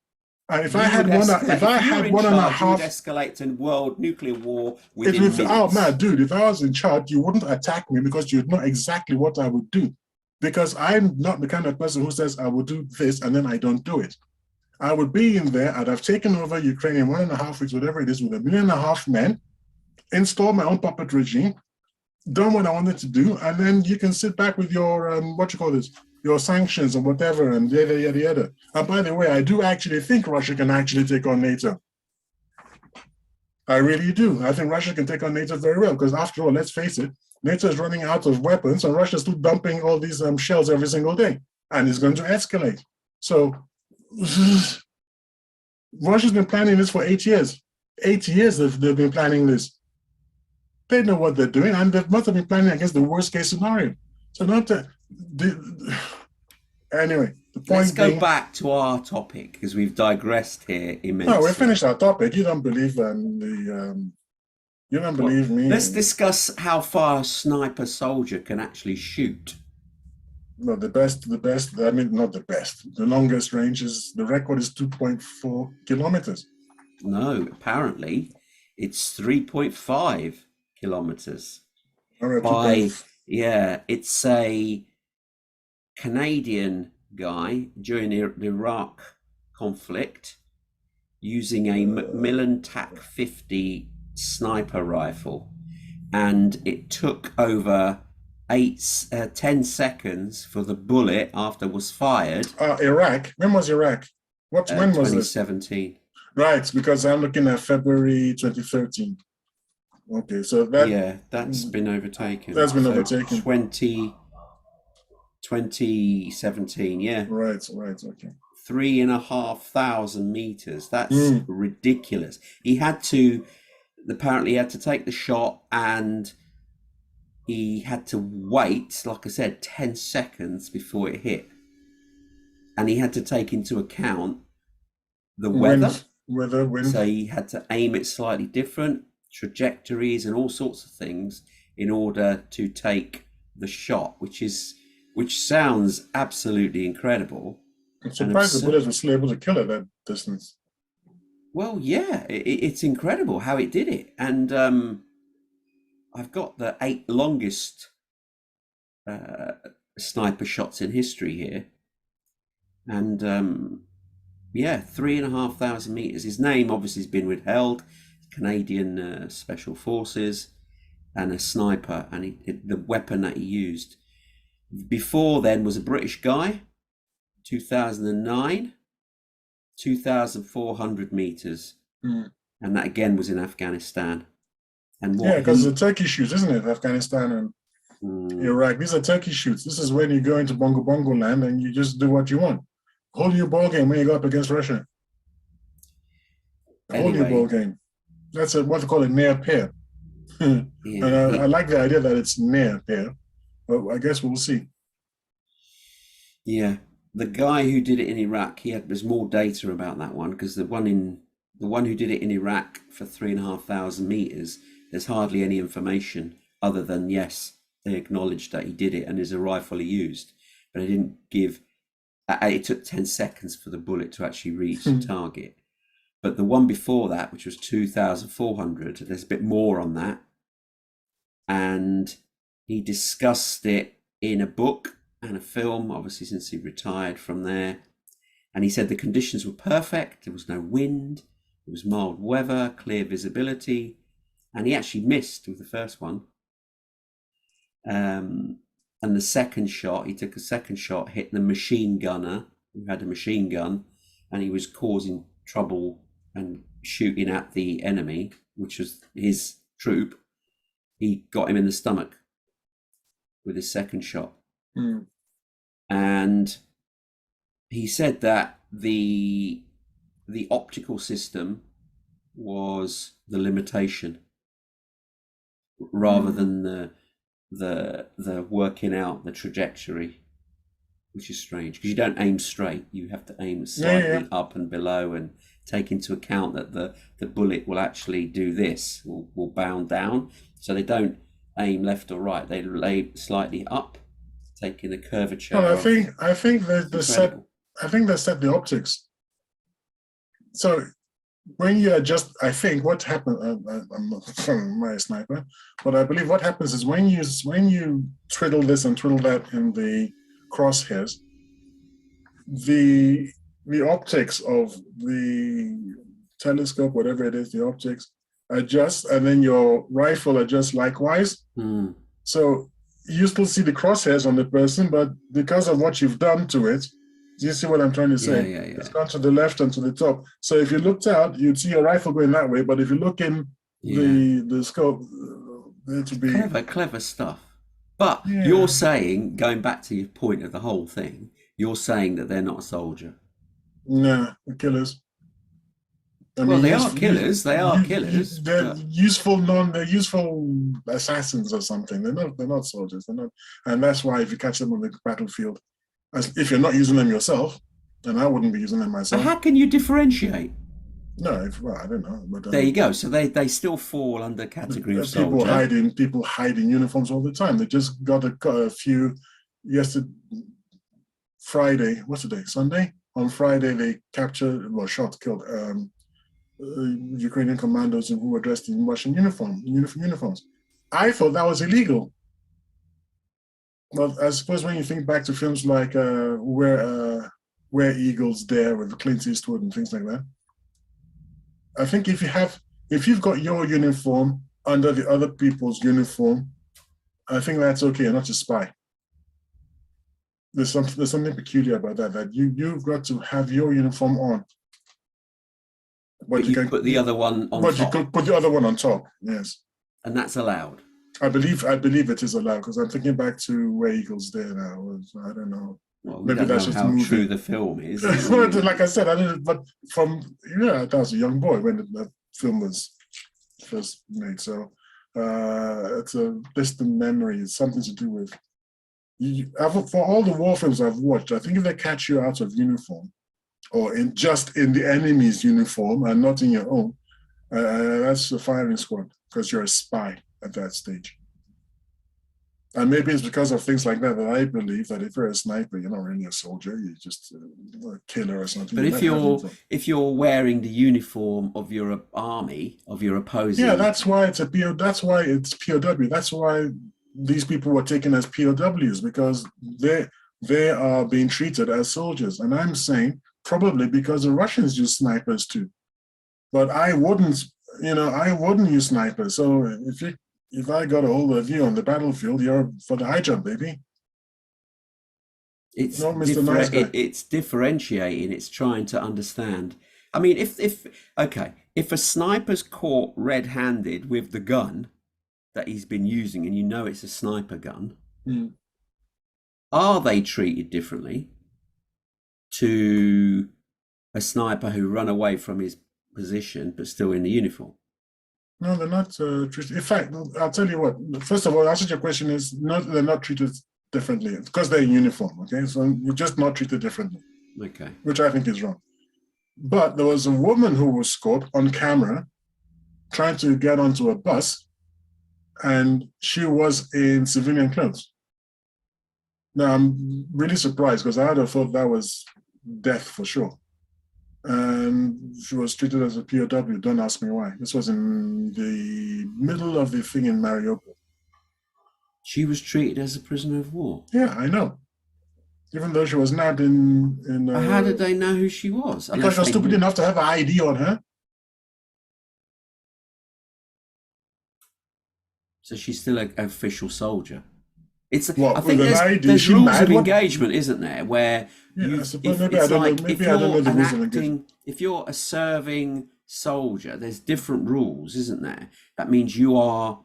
S4: And if I had one, if I had one and a half,
S3: you would escalate to world nuclear war
S4: it
S3: within
S4: would. Oh
S3: minutes.
S4: man, dude! If I was in charge, you wouldn't attack me because you'd know exactly what I would do. Because I'm not the kind of person who says I will do this and then I don't do it. I would be in there. I'd have taken over Ukraine in 1.5 weeks, whatever it is, with 1.5 million men, install my own puppet regime, done what I wanted to do, and then you can sit back with your your sanctions or whatever, and yada yada yada. And by the way, I do actually think Russia can actually take on NATO. I really do. I think Russia can take on NATO very well, because after all, let's face it, NATO is running out of weapons, and Russia's still dumping all these shells every single day, and it's going to escalate. So Russia's been planning this for 8 years. 8 years they've been planning this. They know what they're doing, and they must have been planning against the worst case scenario. So anyway, the point
S3: Let's go
S4: being,
S3: back to our topic, because we've digressed here immensely.
S4: no, we finished our topic. You don't believe you don't believe me.
S3: Let's discuss how far a sniper soldier can actually shoot.
S4: No, the best, I mean, not the best. The longest range the record is 2.4 kilometers.
S3: No, apparently it's 3.5 kilometers. It's a Canadian guy during the Iraq conflict using a Macmillan TAC 50 sniper rifle, and it took over 10 seconds for the bullet after it was fired.
S4: Iraq. When was Iraq? When was it?
S3: 2017.
S4: Right, because I'm looking at February 2013. Okay, so
S3: that's been overtaken.
S4: That's been overtaken.
S3: 2017, yeah.
S4: Right, okay.
S3: 3,500 meters. That's ridiculous. He apparently had to take the shot, and he had to wait, like I said, 10 seconds before it hit. And he had to take into account the weather.
S4: Wind.
S3: So he had to aim it slightly different, trajectories and all sorts of things in order to take the shot, which sounds absolutely incrable.
S4: I'm surprised the bullets were still able to kill at that distance.
S3: Well, yeah, it's incredible how it did it. And I've got the 8 longest sniper shots in history here. And 3,500 meters. His name obviously has been withheld. Canadian Special Forces, and a sniper, and the weapon that he used. Before then was a British guy, 2009, 2,400 meters. And that again was in Afghanistan. And
S4: because the turkey shoots, isn't it? Afghanistan and Iraq. These are turkey shoots. This is when you go into bongo land and you just do what you want. Whole new ball game when you go up against Russia. Whole new ball game. That's what they call a near pair. And I like the idea that it's near pair. But I guess we'll see.
S3: Yeah, the guy who did it in Iraq, there's more data about that one, because the one who did it in Iraq for 3,500 meters, there's hardly any information other than yes, they acknowledged that he did it and is a rifle he used, but they didn't give. It took 10 seconds for the bullet to actually reach the target. But the one before that, which was 2,400, there's a bit more on that. And he discussed it in a book and a film, obviously since he retired from there. And he said the conditions were perfect. There was no wind. It was mild weather, clear visibility. And he actually missed with the first one. And the second shot, he took a second shot, hit the machine gunner who had a machine gun, and he was causing trouble and shooting at the enemy, which was his troop. He got him in the stomach with his second shot. And he said that the optical system was the limitation rather than the working out the trajectory. which is strange because you don't aim straight. You have to aim
S4: Yeah,
S3: slightly
S4: yeah.
S3: up and below and take into account that the bullet will actually do this, will bound down. So they don't aim left or right. They lay slightly up, taking the curvature
S4: Well,
S3: of.
S4: I think that the set,
S3: Incredible.
S4: I think they set the optics. So when you adjust, I think what happens, I'm not from my sniper, but I believe what happens is when you twiddle this and twiddle that in the crosshairs, the optics of the telescope, whatever it is, the optics adjust, and then your rifle adjusts likewise.
S3: Hmm.
S4: So you still see the crosshairs on the person, but because of what you've done to it, do you see what I'm trying to say?
S3: Yeah.
S4: It's gone to the left and to the top. So if you looked out, you'd see your rifle going that way. But if you look in the scope, it would be
S3: Clever stuff. But
S4: yeah.
S3: you're saying, going back to your point of the whole thing, you're saying that they're not a soldier.
S4: Nah, the killers. I
S3: Well,
S4: mean,
S3: they are killers. They are killers.
S4: They're
S3: But
S4: useful they're useful assassins or something. They're not soldiers. They're not, and that's why if you catch them on the battlefield, if you're not using them yourself, and I wouldn't be using them myself.
S3: how can you differentiate?
S4: No, well, I don't know. But
S3: There you go. So they still fall under category of
S4: people
S3: soldier.
S4: people hide in uniforms all the time. They just got a few yesterday, Friday. What's the day? Sunday. On Friday, they captured, well, shot, killed Ukrainian commandos who were dressed in Russian uniforms. I thought that was illegal. Well, I suppose when you think back to films like Where Eagles Dare with Clint Eastwood and things like that, I think if you've got your uniform under the other people's uniform, I think that's okay. You're not a spy. There's something peculiar about that you've got to have your uniform on.
S3: But you can put the other one on top.
S4: But you could put the other one on top, yes.
S3: And that's allowed.
S4: I believe it is allowed because I'm thinking back to Where Eagles Dare now. I don't know.
S3: Well, maybe that's just how true the film is.
S4: Like I said, I didn't. But I was a young boy when the film was first made. So it's a distant memory. It's something to do with. For all the war films I've watched, I think if they catch you out of uniform, or just in the enemy's uniform and not in your own, that's the firing squad because you're a spy at that stage. And maybe it's because of things like that I believe that if you're a sniper, you're not really a soldier, you're just a killer or something.
S3: But if you're wearing the uniform of your army, of your opposing,
S4: that's why it's POW. That's why these people were taken as POWs because they are being treated as soldiers. And I'm saying probably because the Russians use snipers too. But I wouldn't use snipers. So if I got a hold of you on the battlefield, you're for the high jump, baby.
S3: It's it's differentiating. It's trying to understand. I mean, if a sniper's caught red-handed with the gun that he's been using, and you know it's a sniper gun, are they treated differently to a sniper who run away from his position but still in the uniform?
S4: No, they're not treated. In fact, I'll tell you what. First of all, the answer to your question is they're not treated differently because they're in uniform. Okay, so you're just not treated differently.
S3: Okay,
S4: which I think is wrong. But there was a woman who was caught on camera trying to get onto a bus, and she was in civilian clothes. Now I'm really surprised because I had thought that was death for sure. And she was treated as a POW. Don't ask me why. This was in the middle of the thing in Mariupol.
S3: She was treated as a prisoner of war.
S4: Yeah, I know. Even though she was nabbed in.
S3: How did they know who she was?
S4: Because she was stupid enough to have an ID on her.
S3: So she's still an official soldier. I think there's rules of engagement, isn't there? Where if you're a serving soldier, there's different rules, isn't there? That means you are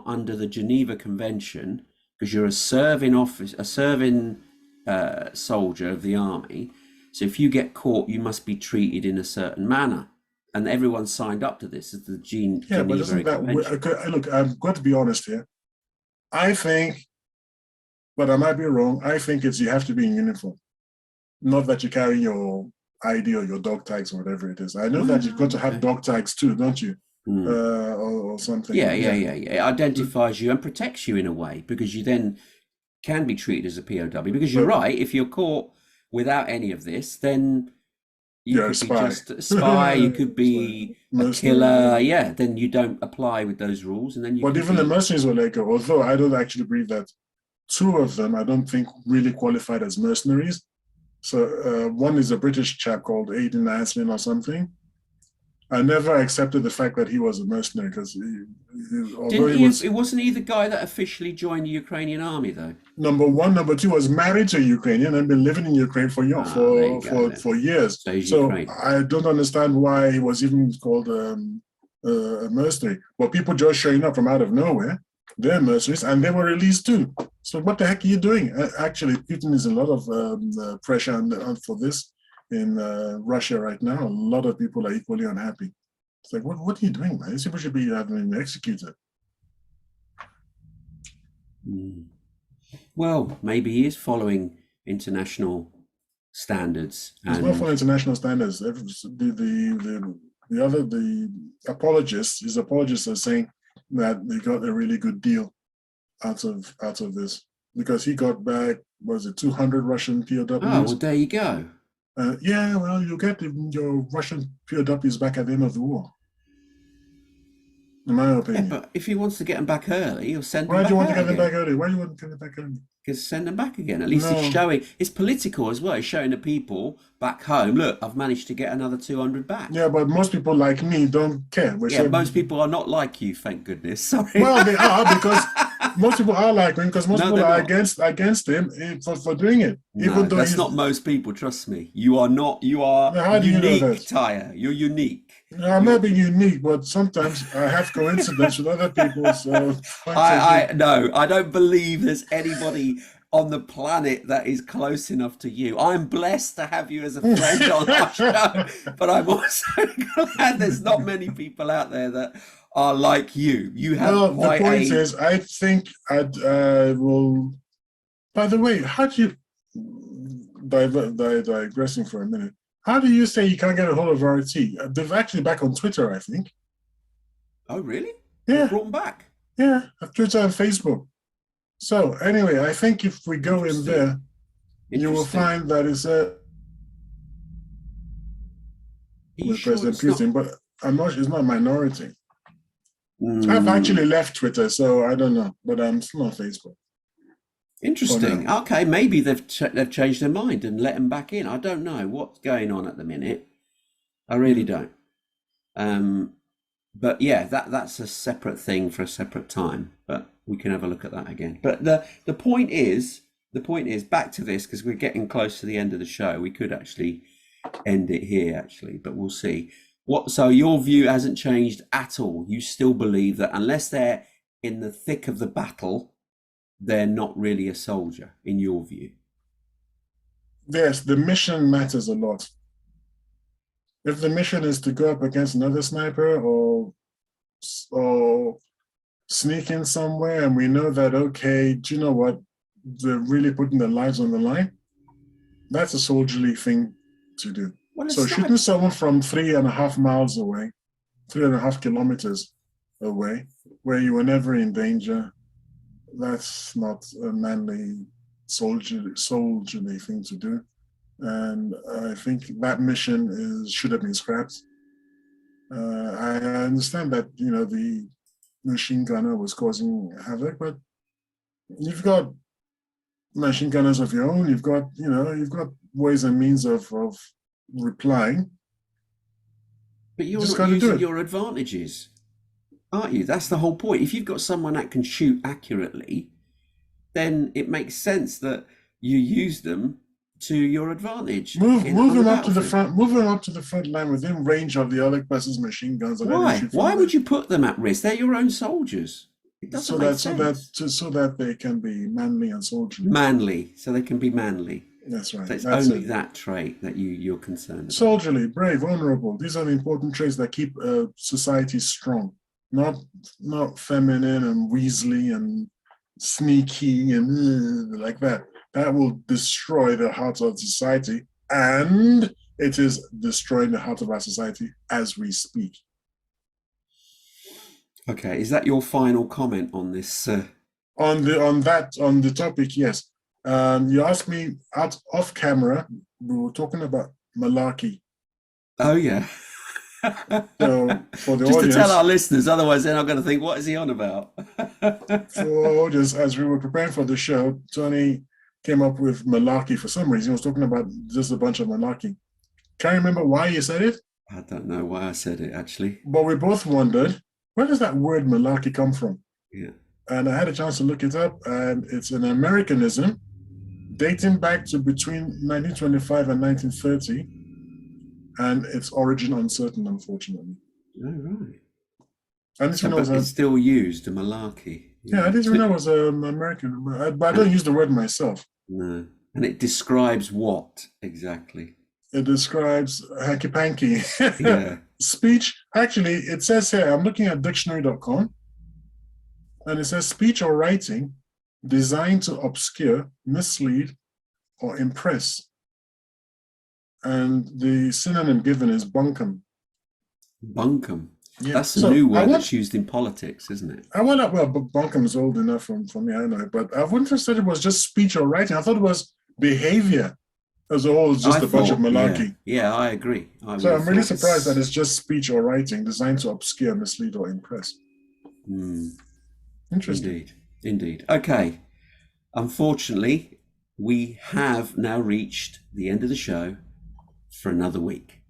S3: under the Geneva Convention because you're a serving soldier of the army. So if you get caught, you must be treated in a certain manner, and everyone signed up to this as the Geneva
S4: but isn't that
S3: Convention.
S4: Look, I'm going to be honest here. I think but I might be wrong. I think it's you have to be in uniform, not that you carry your ID or your dog tags or whatever it is. I know that you've got to have dog tags too, don't you? Or something.
S3: Yeah. It identifies you and protects you in a way, because you then can be treated as a POW. Because you're right, if you're caught without any of this, then you could be just a spy, you could be a killer. Yeah, then you don't apply with those rules, and then you.
S4: But even the mercenaries were like, although I don't actually believe that 2 of them, I don't think really qualified as mercenaries. So one is a British chap called Aidan Aslin or something. I never accepted the fact that he was a mercenary because
S3: it wasn't he the guy that officially joined the Ukrainian army though?
S4: Number 1, number 2 was married to a Ukrainian and been living in Ukraine for years. So I don't understand why he was even called a mercenary. But people just showing up from out of nowhere, they're mercenaries, and they were released too. So what the heck are you doing? Actually, Putin is a lot of pressure for this. In Russia right now, a lot of people are equally unhappy. It's like, what are you doing, man? These people should be having executed.
S3: Well, maybe he is following international standards.
S4: He's not following international standards. The apologists, his apologists are saying that they got a really good deal out of this because he got back, was it 200 Russian POWs?
S3: Oh, well, there you go.
S4: Yeah, well, you get your Russian POWs back at the end of the war. In my opinion.
S3: Yeah, but if he wants to get them back early, he'll send them
S4: back.
S3: Why do you
S4: want to get them back early? Why do you want to get them back early?
S3: Because send them back again. At least it's showing, it's political as well. It's showing the people back home, look, I've managed to get another 200 back.
S4: Yeah, but most people like me don't care.
S3: Most people are not like you, thank goodness. Sorry.
S4: Well, they are, because most people are like him, because most people are against him for doing it.
S3: Even though that's not most people, trust me. You are not, you are unique, Tyre. You're unique.
S4: I'm not being unique, but sometimes I have coincidence with other people's.
S3: I don't believe there's anybody on the planet that is close enough to you. I'm blessed to have you as a friend on our show, but I'm also glad there's not many people out there that are like you. You have. Well,
S4: the point is, I think I will. By the way, how do you digressing for a minute? How do you say you can't get a hold of RT? They're actually back on Twitter, I think.
S3: Oh, really?
S4: Yeah.
S3: They brought them back?
S4: Yeah, Twitter and Facebook. So, anyway, I think if we go in there, you will find that it's with President Putin, but it's not a minority. I've actually left Twitter, so I don't know, but I'm still on Facebook.
S3: Interesting. Okay, maybe they've changed their mind and let them back in. I don't know what's going on at the minute. I really don't. But yeah, that's a separate thing for a separate time. But we can have a look at that again. But the point is back to this, because we're getting close to the end of the show. We could actually end it here, actually, but we'll see. So your view hasn't changed at all. You still believe that unless they're in the thick of the battle, they're not really a soldier, in your view?
S4: Yes, the mission matters a lot. If the mission is to go up against another sniper or sneak in somewhere, and we know that, okay, do you know what? They're really putting their lives on the line. That's a soldierly thing to do. So shooting someone from 3.5 miles away, 3.5 kilometers away, where you were never in danger, that's not a manly soldierly thing to do. And I think that mission should have been scrapped. I understand that, the machine gunner was causing havoc, but you've got machine gunners of your own. You've got ways and means of replying.
S3: But you're not using your advantages, aren't you? That's the whole point. If you've got someone that can shoot accurately, then it makes sense that you use them to your advantage.
S4: Move them up to the front. Move them up to the front line within range of the other person's machine guns. And
S3: why? Why would you put them at risk? They're your own soldiers. It doesn't make sense.
S4: So that they can be manly and soldierly.
S3: Manly, so they can be manly.
S4: That's right.
S3: So it's only that trait that you're concerned about.
S4: Soldierly, brave, honorable. These are the important traits that keep society strong. Not feminine and weaselly and sneaky and like that. That will destroy the heart of society, and it is destroying the heart of our society as we speak.
S3: Okay, is that your final comment on this?
S4: On the topic, yes. You asked me off camera. We were talking about malarkey.
S3: Oh yeah.
S4: So for the
S3: Just
S4: audience,
S3: to tell our listeners, otherwise they're not going to think, what is he on about?
S4: for our audience, as we were preparing for the show, Tony came up with malarkey for some reason. He was talking about just a bunch of malarkey. Can't remember why he said it.
S3: I don't know why I said it actually.
S4: But we both wondered, where does that word malarkey come from?
S3: Yeah.
S4: And I had a chance to look it up, and it's an Americanism dating back to between 1925 and 1930, and its origin uncertain, unfortunately.
S3: Oh, right.
S4: But
S3: it's still used, a malarkey.
S4: Yeah, I didn't even know it was American, but I don't use the word myself.
S3: No. And it describes what exactly?
S4: It describes hanky-panky.
S3: Yeah.
S4: Speech, actually, it says here, I'm looking at dictionary.com, and it says speech or writing designed to obscure, mislead, or impress. And the synonym given is bunkum.
S3: Bunkum.
S4: Yeah.
S3: That's a new word that's used in politics, isn't it?
S4: Bunkum is old enough for me, I know, but I wouldn't have said it was just speech or writing. I thought it was behavior as a whole, just a bunch of malarkey.
S3: Yeah, I agree.
S4: So I'm really surprised that it's just speech or writing designed to obscure, mislead, or impress. Interesting.
S3: Indeed. Okay. Unfortunately, we have now reached the end of the show for another week.